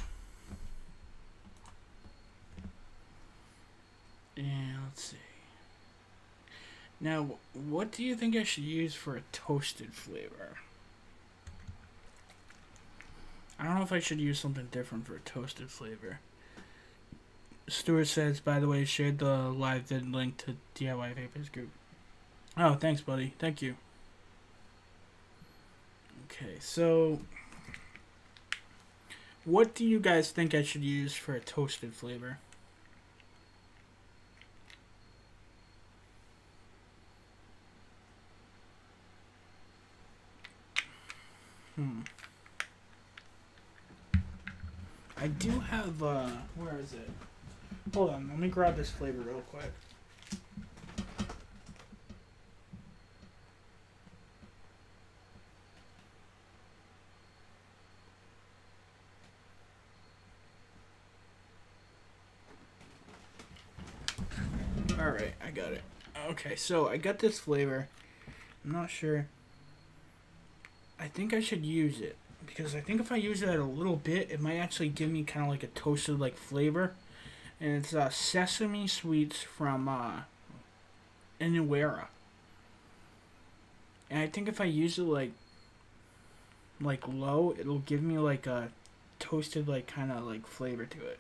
And let's see. Now, what do you think I should use for a toasted flavor? I don't know if I should use something different for a toasted flavor. Stuart says, by the way, shared the live vid link to DIY Vapors group. Oh, thanks, buddy. Thank you. Okay, so what do you guys think I should use for a toasted flavor? I do have, where is it? Hold on, let me grab this flavor real quick. Alright, I got it. Okay, so I got this flavor. I'm not sure. I think I should use it, because I think if I use it a little bit, it might actually give me kind of like a toasted like flavor. And it's sesame sweets from Flavorah. And I think if I use it like low, it'll give me like a toasted like kind of like flavor to it.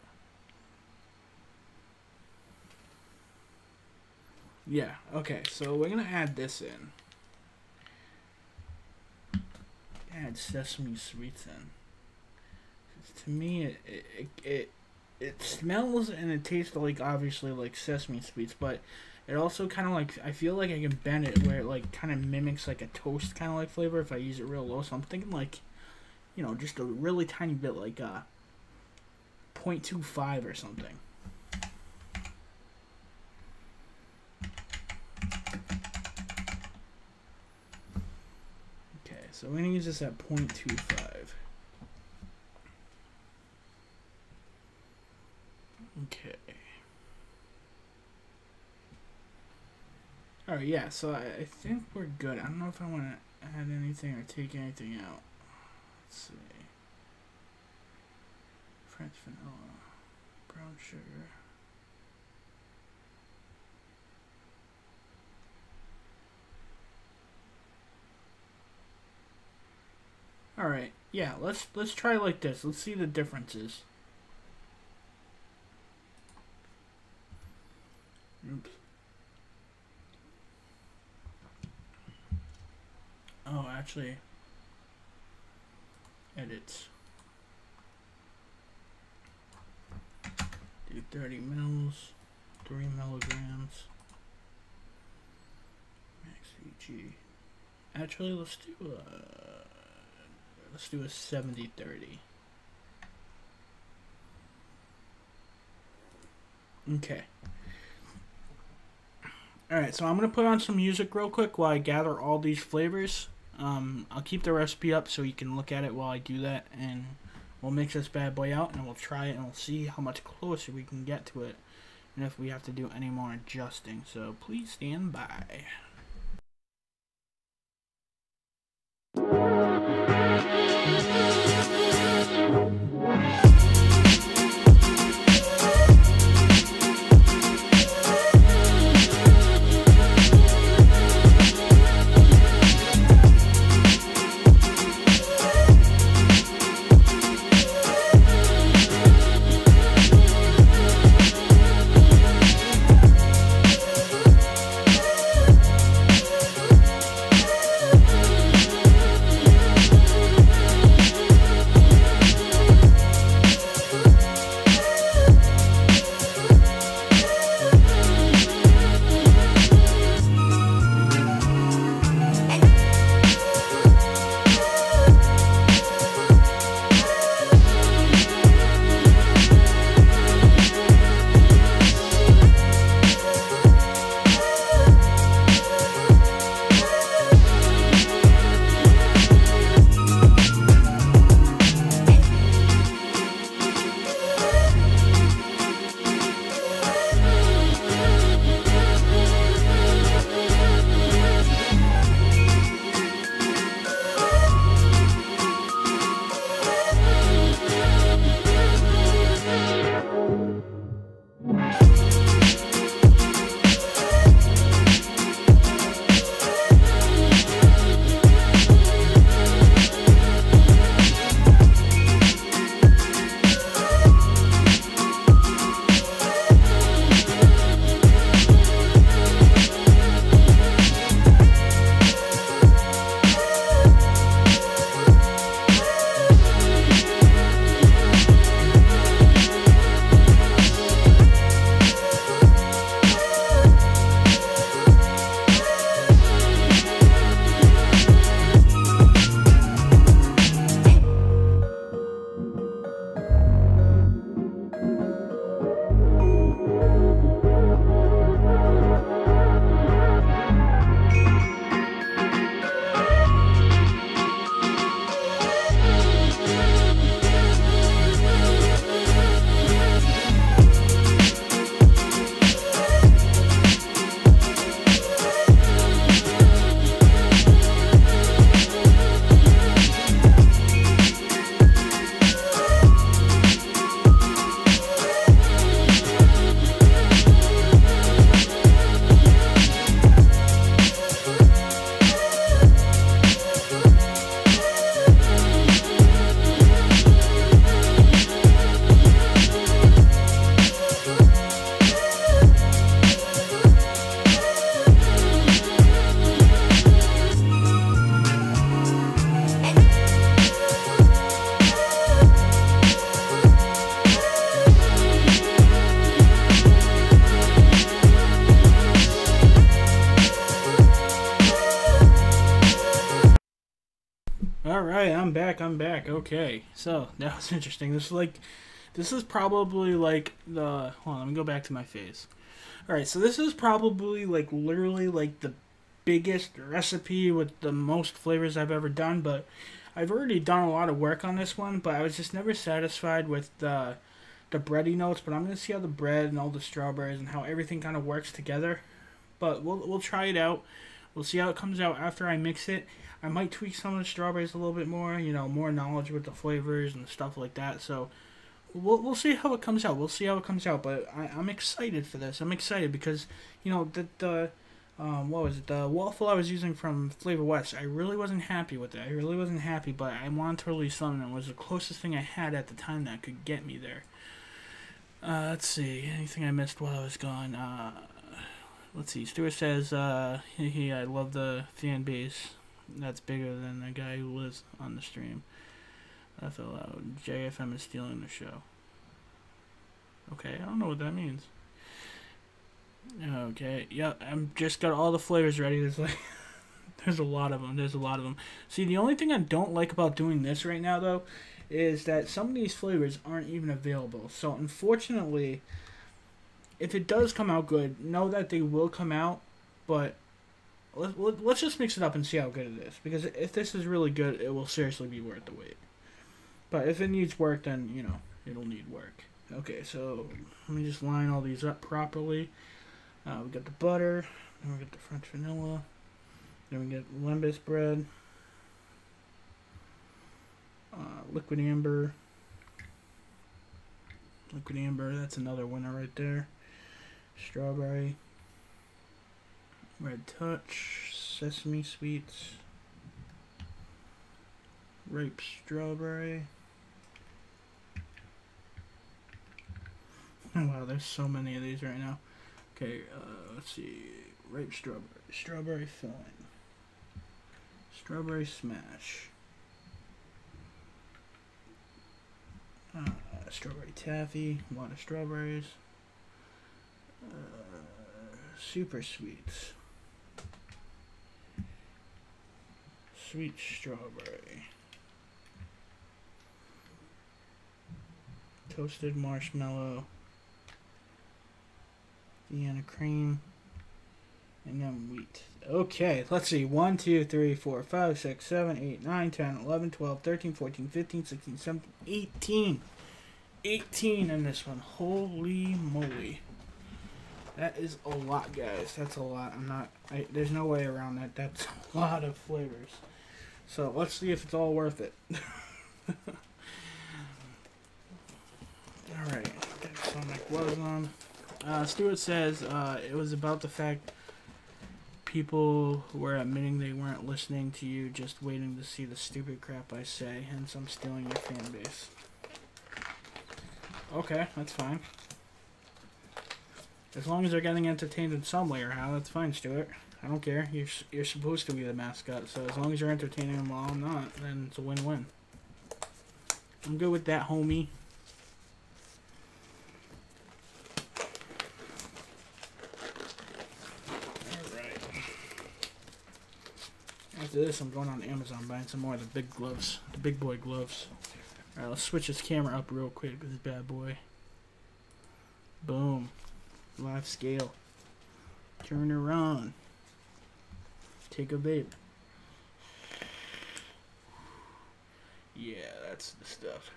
Yeah, okay, so we're gonna add this in. Add sesame sweets in. To me, it smells and it tastes like, obviously, like sesame sweets, but it also kind of like, I feel like I can bend it where it like kind of mimics like a toast kind of like flavor if I use it real low. So I'm thinking like, you know, just a really tiny bit, like 0.25 or something. So we're going to use this at 0.25. Okay. Alright, yeah, so I think we're good. I don't know if I want to add anything or take anything out. Let's see. French vanilla. Brown sugar. Alright, yeah, let's try like this. Let's see the differences. Oops. actually, edit. Do 30 mils, 3 milligrams. Max VG. Actually, let's do a 70-30. Okay. Alright, so I'm going to put on some music real quick while I gather all these flavors. I'll keep the recipe up so you can look at it while I do that, and we'll mix this bad boy out, and we'll try it, and we'll see how much closer we can get to it, and if we have to do any more adjusting. So please stand by. Alright, I'm back. Okay, so that was interesting. This is probably like the, hold on, let me go back to my face. Alright, so this is probably like literally like the biggest recipe with the most flavors I've ever done, but I've already done a lot of work on this one, but I was just never satisfied with the bready notes. But I'm going to see how the bread and all the strawberries and how everything kind of works together. But we'll try it out. We'll see how it comes out after I mix it. I might tweak some of the strawberries a little bit more, you know, more knowledge with the flavors and stuff like that. So we'll see how it comes out. We'll see how it comes out. But I'm excited for this. I'm excited because, you know, what was it? The waffle I was using from Flavor West, I really wasn't happy with it. I really wasn't happy, but I wanted to release something that was the closest thing I had at the time that could get me there. Let's see. Anything I missed while I was gone? Let's see. Stuart says, I love the fan base. That's bigger than the guy who lives on the stream. Laugh out loud. JFM is stealing the show. Okay, I don't know what that means. Okay, yeah, I'm just got all the flavors ready. There's like, there's a lot of them. There's a lot of them. See, the only thing I don't like about doing this right now, though, is that some of these flavors aren't even available. So, unfortunately, if it does come out good, know that they will come out, but let's just mix it up and see how good it is. Because if this is really good, it will seriously be worth the wait. But if it needs work, then, you know, it'll need work. Okay, so let me just line all these up properly. We got the butter, then we got the French vanilla, then we get lembas bread, liquid amber, that's another winner right there. Strawberry, red touch, sesame sweets, ripe strawberry. Oh wow, there's so many of these right now. Okay, let's see. Ripe strawberry, strawberry filling, strawberry smash, strawberry taffy, a lot of strawberries, super sweets, sweet strawberry, toasted marshmallow, Vienna cream, and then wheat. Okay, let's see. 1, 2, 3, 4, 5, 6, 7, 8, 9, 10, 11, 12, 13, 14, 15, 16, 17, 18. 18 in this one. Holy moly. That is a lot, guys. That's a lot. There's no way around that. That's a lot of flavors. So let's see if it's all worth it. Alright, get some of my gloves on. Stuart says it was about the fact people were admitting they weren't listening to you, just waiting to see the stupid crap I say, hence I'm stealing your fan base. Okay, that's fine. As long as they're getting entertained in some way or how, that's fine, Stuart. I don't care. You're supposed to be the mascot, so as long as you're entertaining them while I'm not, then it's a win-win. I'm good with that, homie. After this, I'm going on Amazon buying some more of the big gloves, the big boy gloves. Alright, let's switch this camera up real quick with this bad boy. Boom. Live scale. Turn her on. Take a vape. Yeah, that's the stuff.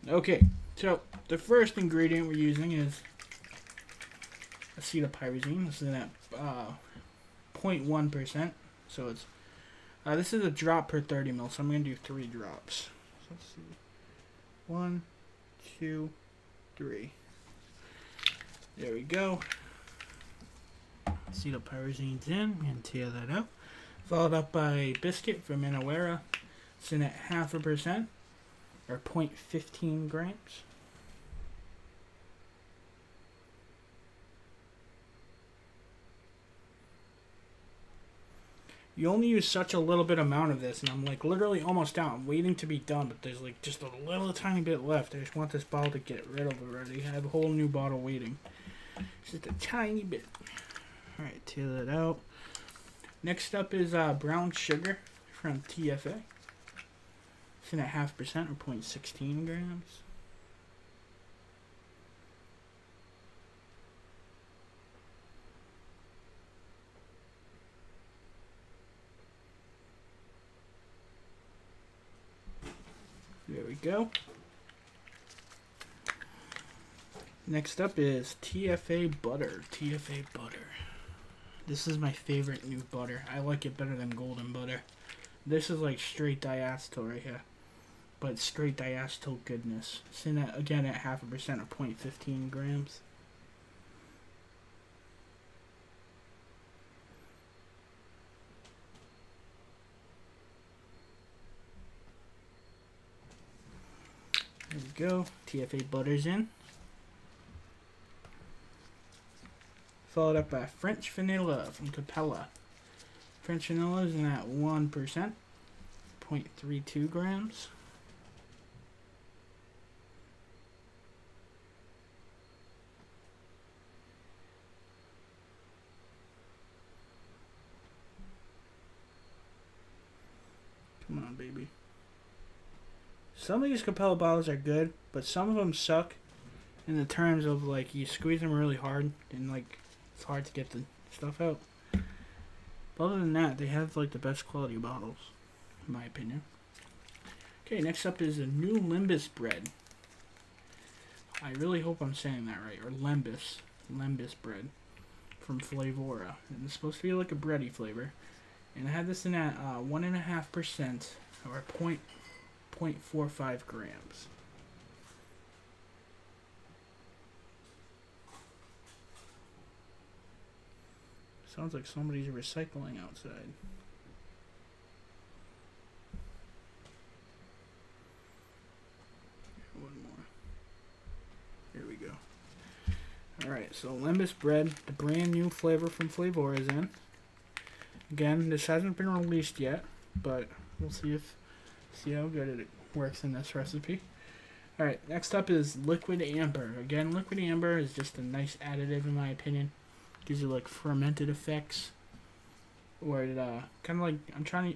Okay, so the first ingredient we're using is acetylpyrazine. This is at 0.1%. So it's this is a drop per 30 ml, so I'm going to do 3 drops. So let's see. 1, 2, 3. There we go. Acetylpyrazine's in. I'm going to tear that out. Followed up by biscuit from Flavorah. It's in at 0.5% or 0.15 grams. You only use such a little bit amount of this, and I'm like literally almost out. I'm waiting to be done, but there's like just a little tiny bit left. I just want this bottle to get rid of already. I have a whole new bottle waiting. Just a tiny bit. Alright, tear that out. Next up is brown sugar from TFA. It's in at 0.5% or 0.16 grams. There we go. Next up is TFA butter. TFA butter. This is my favorite new butter. I like it better than golden butter. This is like straight diacetyl right here. But straight diacetyl goodness. It's in at, again at 0.5% or 0.15 grams. There we go. TFA butter's in. Followed up by French vanilla from Capella. French vanilla is in at 1%, 0.32 grams. Come on, baby. Some of these Capella bottles are good, but some of them suck in the terms of, like, you squeeze them really hard and, like, it's hard to get the stuff out. But other than that, they have, like, the best quality bottles, in my opinion. Okay, next up is a new Limbus bread. I really hope I'm saying that right, or Limbus bread from Flavorah. And it's supposed to be like a bready flavor. And I had this in at 1.5% or 0.45 grams. Sounds like somebody's recycling outside. One more. Here we go. Alright, so Limbus bread, the brand new flavor from Flavorah is in. Again, this hasn't been released yet, but we'll see how good it works in this recipe. Alright, next up is liquid amber. Again, liquid amber is just a nice additive in my opinion. Gives you like fermented effects. Or it kind of like,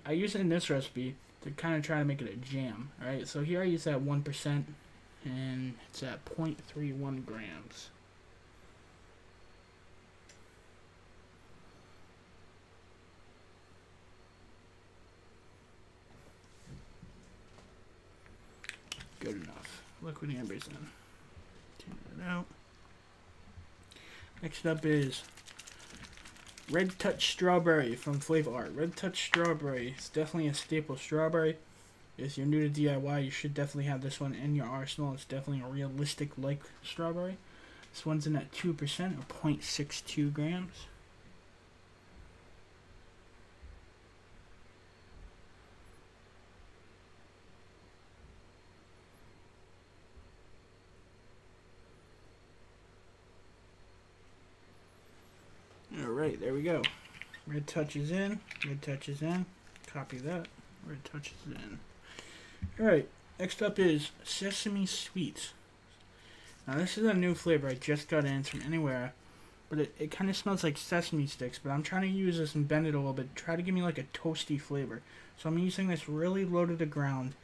I use it in this recipe to kind of try to make it a jam. Alright, so here I use that 1% and it's at 0.31 grams. Good enough. Liquid amber's in. Take that out. Next up is Red Touch Strawberry from Flavorah. Red Touch Strawberry is definitely a staple strawberry. If you're new to DIY, you should definitely have this one in your arsenal. It's definitely a realistic like strawberry. This one's in at 2% or 0.62 grams. Alright, there we go. Red Touch is in. Red Touch is in. Copy that. Red Touch is in. Alright, next up is Sesame Sweets. Now this is a new flavor I just got in from anywhere. But it kind of smells like sesame sticks. But I'm trying to use this and bend it a little bit. Try to give me like a toasty flavor. So I'm using this really low to the ground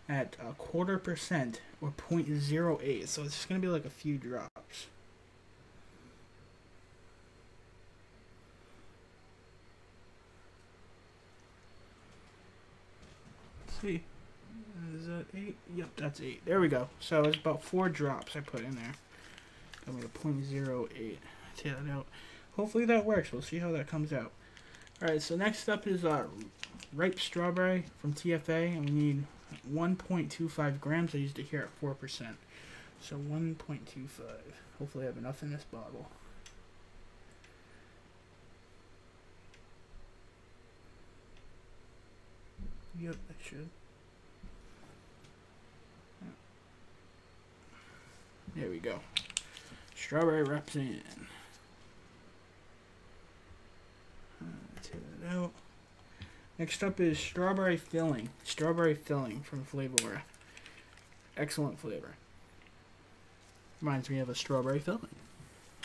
at 0.25% or 0.08. So it's just going to be like a few drops. See, is that 8? Yep, that's 8. There we go. So it's about 4 drops I put in there. Got me to 0.08. Take that out. Hopefully that works. We'll see how that comes out. Alright, so next up is ripe strawberry from TFA, and we need 1.25 grams. I used it here at 4%. So 1.25. Hopefully I have enough in this bottle. Yep, I should. There we go. Strawberry wraps in. Take that out. Next up is strawberry filling. Strawberry filling from Flavorah. Excellent flavor. Reminds me of a strawberry filling.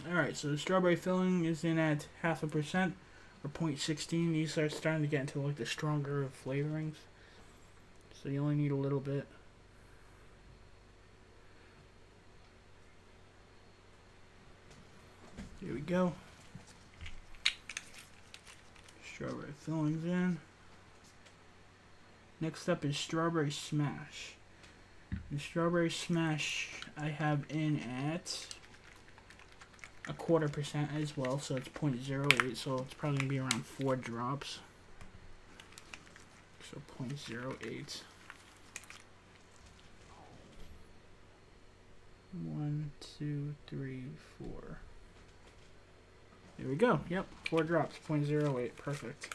Alright, so the strawberry filling is in at 0.5% or 0.16. These are starting to get into like the stronger flavorings. So you only need a little bit. Here we go. Strawberry fillings in. Next up is strawberry smash. The strawberry smash I have in at 0.25% as well, so it's 0.08, so it's probably gonna be around 4 drops. So 0.08. 1, 2, 3, 4. There we go. Yep, 4 drops. 0.08. Perfect.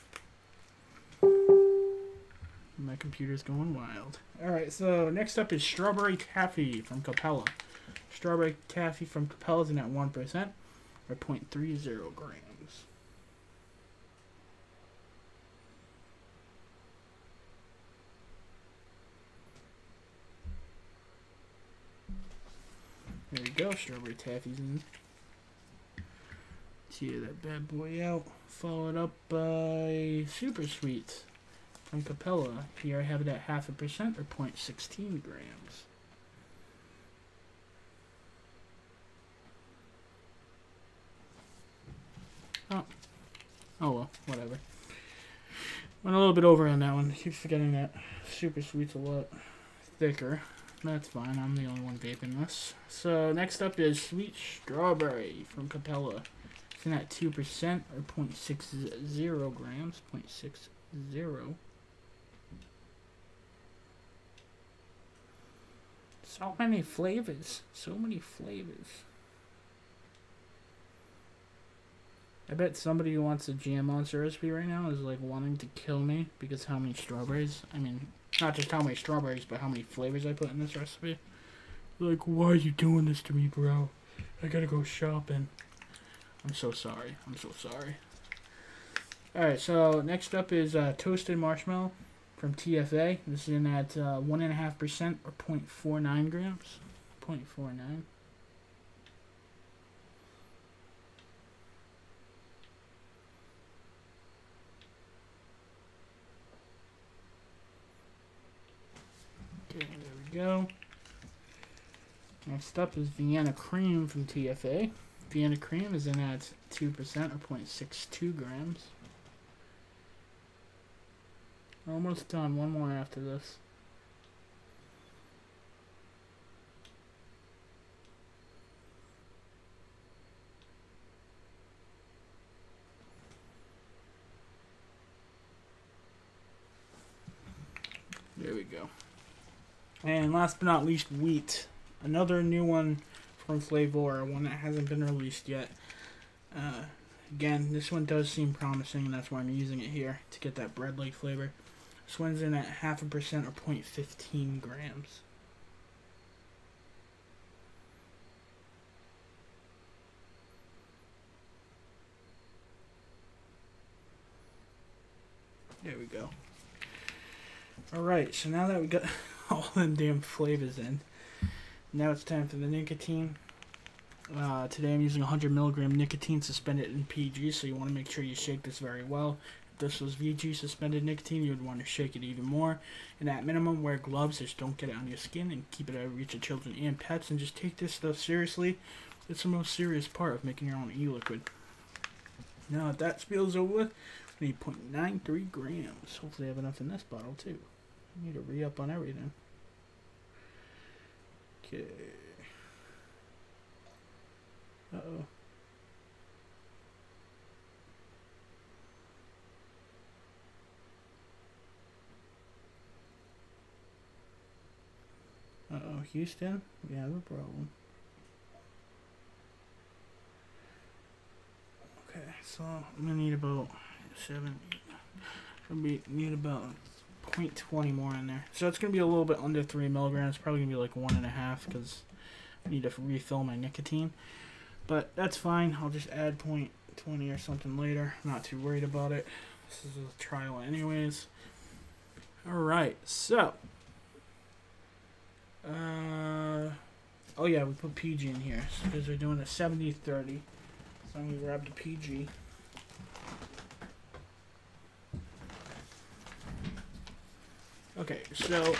My computer's going wild. Alright, so next up is strawberry taffy from Capella. Strawberry taffy from Capella is in at 1% or 0.30 grams. There we go, strawberry taffy's in. Tear that bad boy out. Followed up by Super Sweet from Capella. Here I have it at 0.5% or 0.16 grams. Oh well, whatever. Went a little bit over on that one. Keep forgetting that Super Sweet's a lot thicker. That's fine, I'm the only one vaping this. So next up is Sweet Strawberry from Capella. It's in at 2% or 0.60 grams. 0.60. So many flavors. So many flavors. I bet somebody who wants a Jam Monster recipe right now is like wanting to kill me because how many strawberries. I mean, not just how many strawberries, but how many flavors I put in this recipe. Like, why are you doing this to me, bro? I gotta go shopping. I'm so sorry. I'm so sorry. Alright, so next up is Toasted Marshmallow from TFA. This is in at 1.5% or 0.49 grams. 0.49. Okay, there we go. Next up is Vienna Cream from TFA. Vienna Cream is in at 2% or 0.62 grams. Almost done. One more after this. There we go. And last but not least, Wheat. Another new one from Flavorah, one that hasn't been released yet. Again, this one does seem promising, and that's why I'm using it here, to get that bread-like flavor. This one's in at 0.5% or 0.15 grams. There we go. Alright, so now that we got all them damn flavors in, now it's time for the nicotine. Today I'm using 100 milligram nicotine suspended in PG, so you want to make sure you shake this very well. If this was VG suspended nicotine, you would want to shake it even more. And at minimum, wear gloves, just don't get it on your skin, and keep it out of reach of children and pets, and just take this stuff seriously. It's the most serious part of making your own e-liquid. Now that that spills over with, we need 0.93 grams. Hopefully I have enough in this bottle too. I need to re-up on everything. Okay. Uh-oh. Uh-oh, Houston, we have a problem. Okay, so I'm gonna need about 7, need about 0.20 more in there. So it's gonna be a little bit under 3 milligrams, probably gonna be like 1.5 because I need to refill my nicotine. But that's fine, I'll just add 0.20 or something later. I'm not too worried about it. This is a trial anyways. Alright, so oh yeah, we put PG in here because we're doing a 70-30. So I'm gonna grab the PG. Okay, so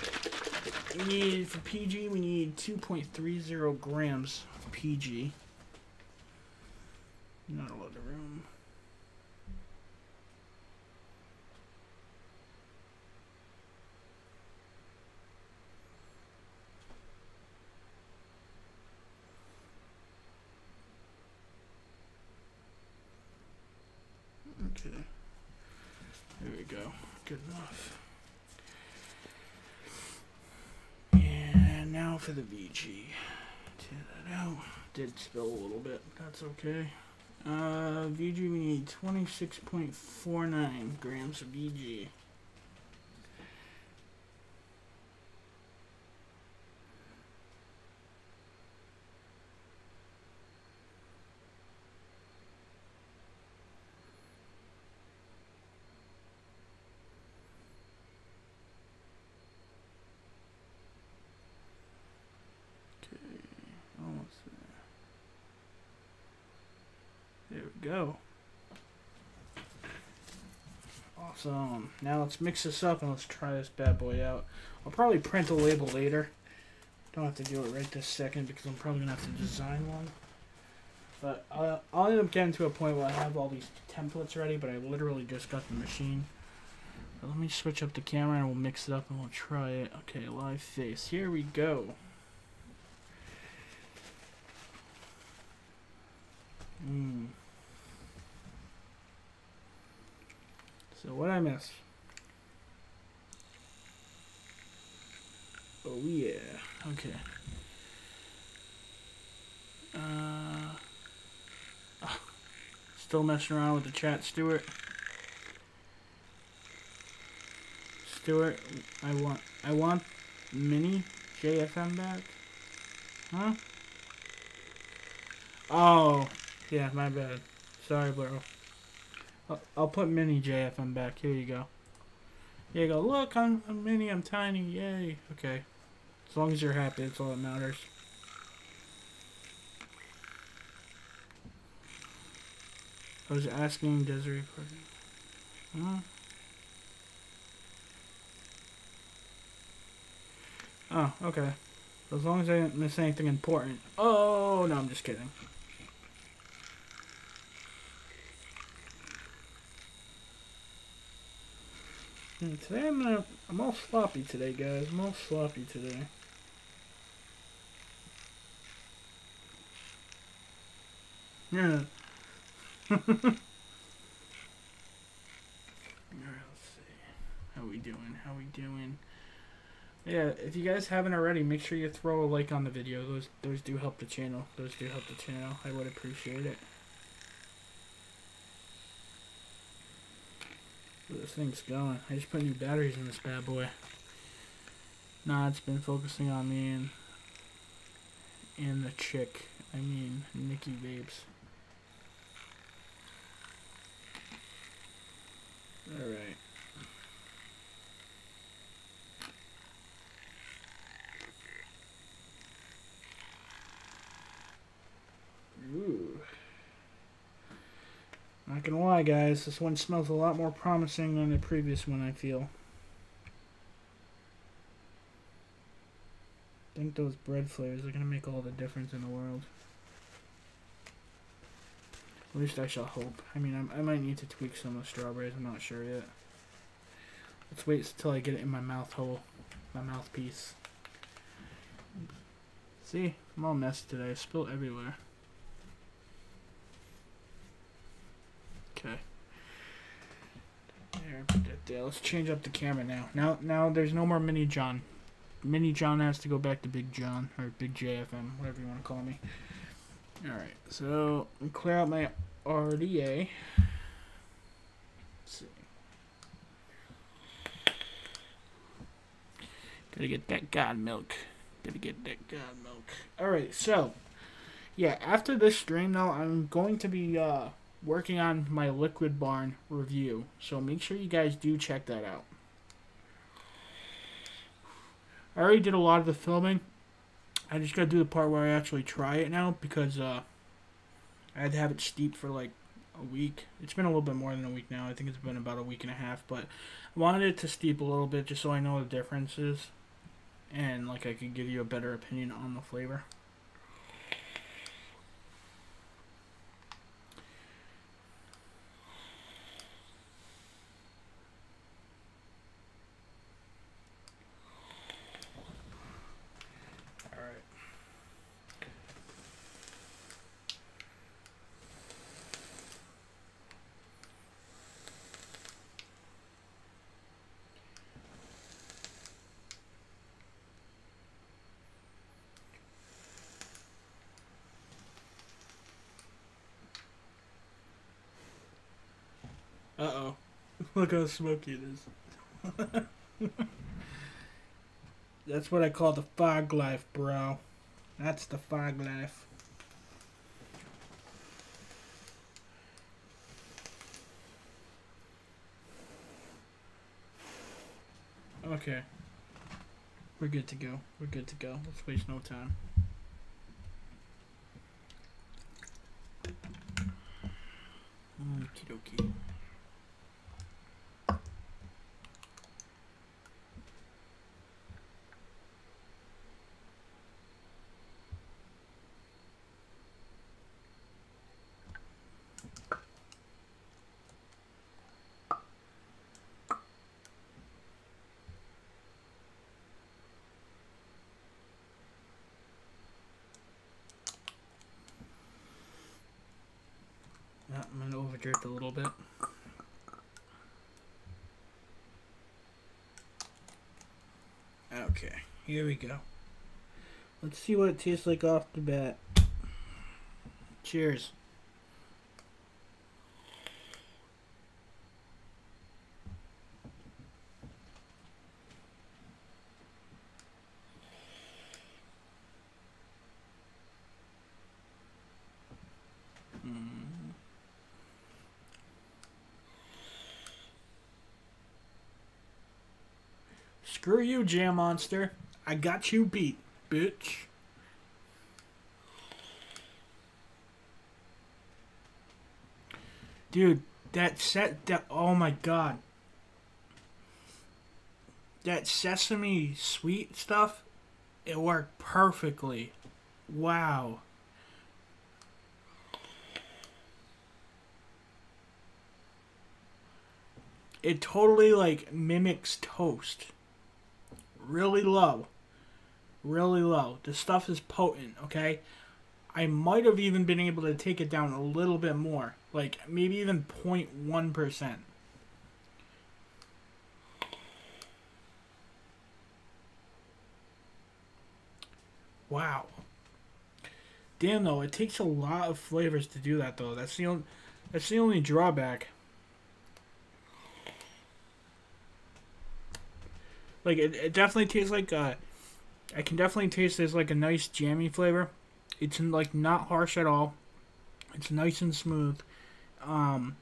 we need, for PG, we need 2.30 grams of PG. Not a lot of room. Okay, there we go, good enough. And now for the VG. Tear that out. Did spill a little bit, that's okay. VG, we need 26.49 grams of VG. Almost go. Awesome. Now let's mix this up and let's try this bad boy out. I'll probably print a label later. Don't have to do it right this second because I'm probably going to have to design one. But I'll end up getting to a point where I have all these templates ready, but I literally just got the machine. But let me switch up the camera and we'll mix it up and we'll try it. Okay, live face. Here we go. So what I miss? Oh yeah. Okay. Still messing around with the chat, Stuart. Stuart, I want mini JFM back. Huh? Oh, yeah, my bad. Sorry, bro. I'll put mini JFM back. Here you go. Here you go. Look, I'm mini. I'm tiny. Yay. Okay. As long as you're happy, that's all that matters. I was asking Desiree for... Huh? Oh, okay. As long as I didn't miss anything important. Oh, no, I'm just kidding. Today I'm all sloppy today, guys. I'm all sloppy today. Yeah. Alright, let's see. How we doing? How we doing? Yeah, if you guys haven't already, make sure you throw a like on the video. Those do help the channel. Those do help the channel. I would appreciate it. This thing's going. I just put new batteries in this bad boy. Nah, it's been focusing on me and the chick. I mean, Nikki Vapes. Alright. Ooh. Not gonna lie, guys, this one smells a lot more promising than the previous one, I feel. I think those bread flavors are gonna make all the difference in the world. At least I shall hope. I mean, I might need to tweak some of the strawberries, I'm not sure yet. Let's wait until I get it in my mouth hole, my mouthpiece. See, I'm all messy today, I spilled everywhere. Okay. There, put that there. Let's change up the camera now. Now there's no more Mini John. Mini John has to go back to Big John, or Big JFM, whatever you want to call me. Alright, so clear out my RDA. Let's see. Gotta get that God milk. Gotta get that God milk. Alright, so yeah, after this stream though, I'm going to be working on my Liquid Barn review. So make sure you guys do check that out. I already did a lot of the filming. I just gotta do the part where I actually try it now because I had to have it steeped for like a week. It's been a little bit more than a week now. I think it's been about a week and a half, but I wanted it to steep a little bit just so I know the differences and like I could give you a better opinion on the flavor. Uh-oh. Look how smoky it is. That's what I call the fog life, bro. That's the fog life. Okay. We're good to go. We're good to go. Let's waste no time. Okie dokie. I'm going to overdrift a little bit. Okay, here we go. Let's see what it tastes like off the bat. Cheers. Screw you, Jam Monster. I got you beat, bitch. Dude, oh my god. That sesame sweet stuff, it worked perfectly. Wow. It totally, like, mimics toast. Really low. Really low. The stuff is potent, okay? I might have even been able to take it down a little bit more. Like, maybe even 0.1%. Wow. Damn, though, it takes a lot of flavors to do that, though. That's the only drawback. Like, it definitely tastes like, I can definitely taste there's, like, a nice jammy flavor. It's, like, not harsh at all. It's nice and smooth. The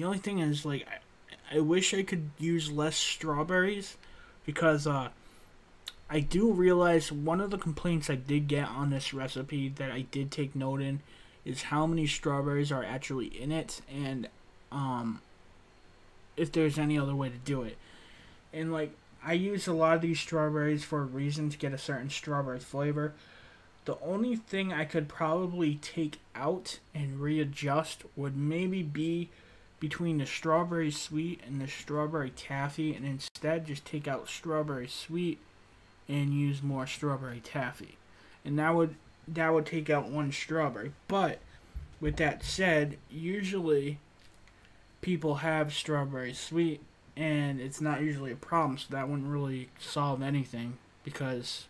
only thing is, like, I wish I could use less strawberries, because, I do realize one of the complaints I did get on this recipe that I did take note in is how many strawberries are actually in it, and, if there's any other way to do it. And, like, I use a lot of these strawberries for a reason, to get a certain strawberry flavor. The only thing I could probably take out and readjust would maybe be between the strawberry sweet and the strawberry taffy, and instead just take out strawberry sweet and use more strawberry taffy. And that would take out one strawberry. But with that said, usually people have strawberry sweet, and it's not usually a problem, so that wouldn't really solve anything, because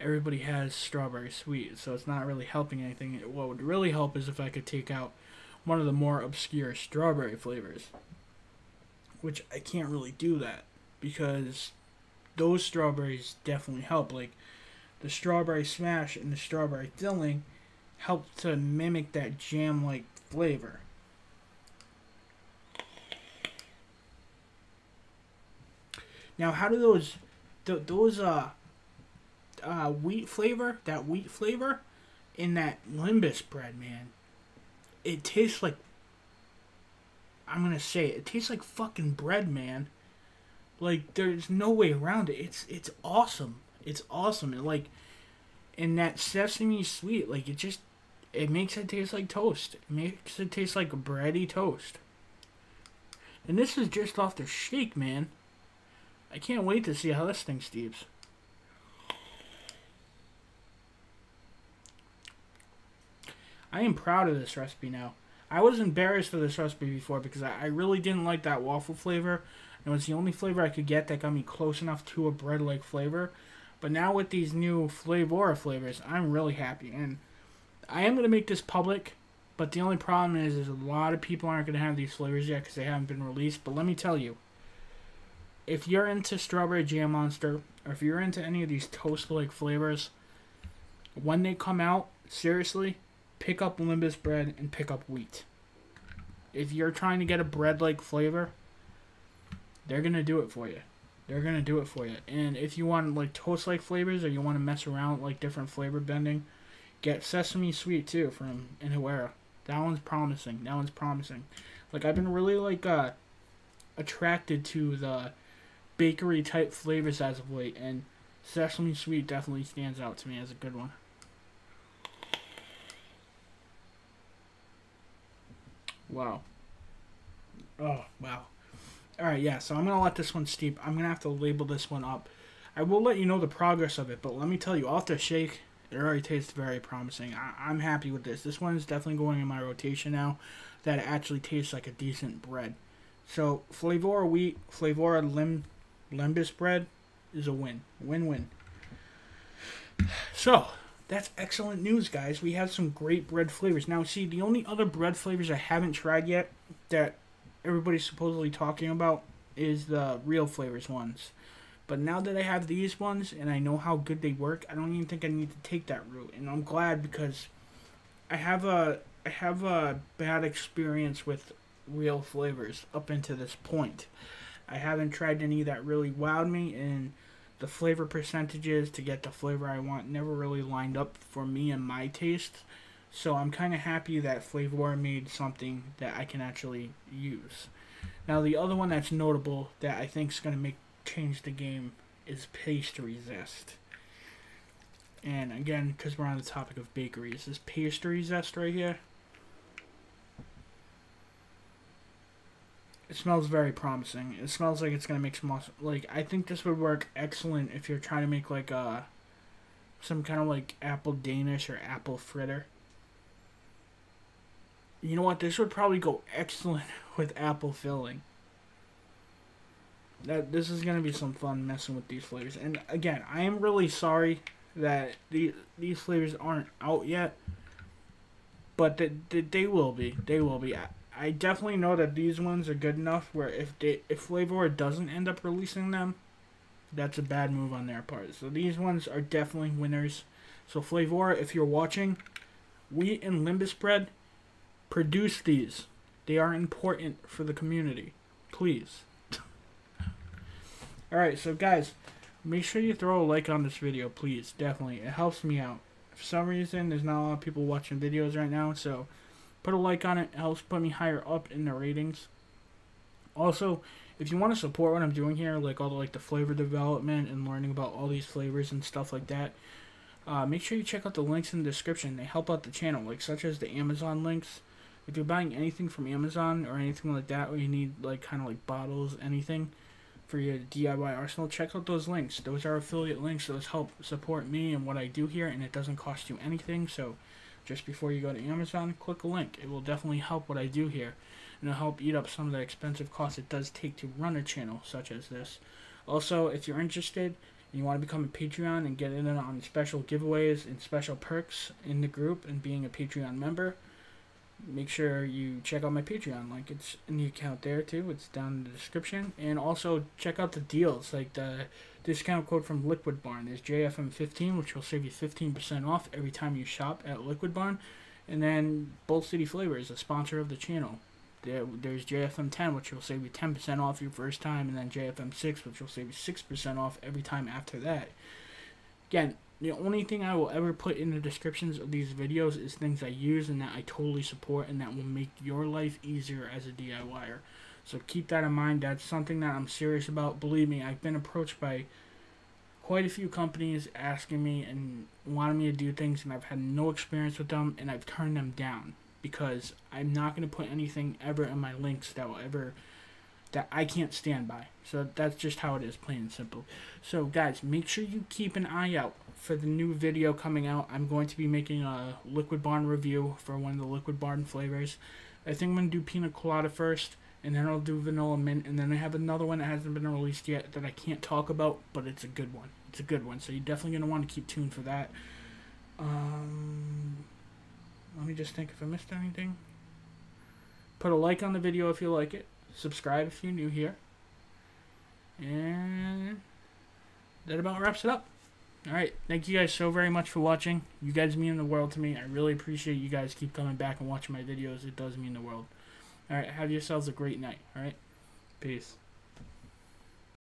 everybody has strawberry sweet, so it's not really helping anything. What would really help is if I could take out one of the more obscure strawberry flavors, which I can't really do that, because those strawberries definitely help. Like, the strawberry smash and the strawberry filling help to mimic that jam-like flavor. Now, how do those wheat flavor in that Limbus bread, man, it tastes like, I'm gonna say it tastes like fucking bread, man. Like, there's no way around it. It's awesome. It's awesome. And, like, and that sesame sweet, like, it makes it taste like toast. It makes it taste like a bready toast. And this is just off the shake, man. I can't wait to see how this thing steeps. I am proud of this recipe now. I was embarrassed of this recipe before because I really didn't like that waffle flavor. It was the only flavor I could get that got me close enough to a bread-like flavor. But now with these new Flavorah flavors, I'm really happy. And I am going to make this public, but the only problem is a lot of people aren't going to have these flavors yet because they haven't been released. But let me tell you, if you're into Strawberry Jam Monster, or if you're into any of these toast-like flavors, when they come out, seriously, pick up Limbus bread and pick up wheat. If you're trying to get a bread-like flavor, they're going to do it for you. They're going to do it for you. And if you want, like, toast-like flavors, or you want to mess around with, like, different flavor bending, get Sesame Sweet, too, from Flavorah. That one's promising. That one's promising. Like, I've been really, like, attracted to the bakery type flavors as of late, and sesame sweet definitely stands out to me as a good one. Wow. Oh, wow. Alright, yeah, so I'm going to let this one steep. I'm going to have to label this one up. I will let you know the progress of it, but let me tell you, off the shake, it already tastes very promising. I'm happy with this. This one is definitely going in my rotation now, that it actually tastes like a decent bread. So, Flavorah wheat, Flavorah Limbus bread is a win. Win-win. So, that's excellent news, guys. We have some great bread flavors. Now, see, the only other bread flavors I haven't tried yet that everybody's supposedly talking about is the real flavors ones. But now that I have these ones and I know how good they work, I don't even think I need to take that route. And I'm glad, because I have a bad experience with real flavors up until this point. I haven't tried any that really wowed me, and the flavor percentages to get the flavor I want never really lined up for me and my taste. So I'm kind of happy that Flavorah made something that I can actually use. Now, the other one that's notable that I think is going to change the game is Pastry Zest. And again, because we're on the topic of bakeries, this Pastry Zest right here, it smells very promising. It smells like it's going to make some awesome, like, I think this would work excellent if you're trying to make like some kind of like apple Danish or apple fritter. You know what? This would probably go excellent with apple filling. This is going to be some fun messing with these flavors. And again, I am really sorry that these flavors aren't out yet. But they will be. They will be. I definitely know that these ones are good enough where if Flavorah doesn't end up releasing them, that's a bad move on their part. So these ones are definitely winners. So Flavorah, if you're watching, wheat and Limbus bread, produce these. They are important for the community. Please. Alright, so guys, make sure you throw a like on this video, please. Definitely. It helps me out. For some reason, there's not a lot of people watching videos right now, so put a like on it. It helps put me higher up in the ratings. Also, if you want to support what I'm doing here, like all the flavor development and learning about all these flavors and stuff like that, make sure you check out the links in the description. They help out the channel, like such as the Amazon links. If you're buying anything from Amazon or anything like that, or you need kind of bottles, anything for your DIY arsenal, check out those links. Those are affiliate links. Those help support me and what I do here, and it doesn't cost you anything. So just before you go to Amazon, click a link. It will definitely help what I do here, and it'll help eat up some of the expensive costs it does take to run a channel such as this. Also, if you're interested and you want to become a Patreon and get in on special giveaways and special perks in the group and being a Patreon member, make sure you check out my Patreon. Like, it's in the account there too. It's down in the description. And also check out the deals, like the discount code from Liquid Barn. There's JFM15, which will save you 15% off every time you shop at Liquid Barn. And then Bolt City Flavors, a sponsor of the channel. There's JFM10, which will save you 10% off your first time, and then JFM6, which will save you 6% off every time after that. Again, the only thing I will ever put in the descriptions of these videos is things I use and that I totally support and that will make your life easier as a DIYer. So keep that in mind. That's something that I'm serious about. Believe me, I've been approached by quite a few companies asking me and wanting me to do things, and I've had no experience with them, and I've turned them down because I'm not going to put anything ever in my links that I can't stand by. So that's just how it is, plain and simple. So guys, make sure you keep an eye out for the new video coming out. I'm going to be making a Liquid Barn review for one of the Liquid Barn flavors. I think I'm going to do pina colada first, and then I'll do vanilla mint, and then I have another one that hasn't been released yet that I can't talk about, but it's a good one. It's a good one, so you're definitely going to want to keep tuned for that. Let me just think if I missed anything. Put a like on the video if you like it. Subscribe if you're new here. And that about wraps it up. Alright, thank you guys so very much for watching. You guys mean the world to me. I really appreciate you guys keep coming back and watching my videos. It does mean the world. Alright, have yourselves a great night. Alright, peace.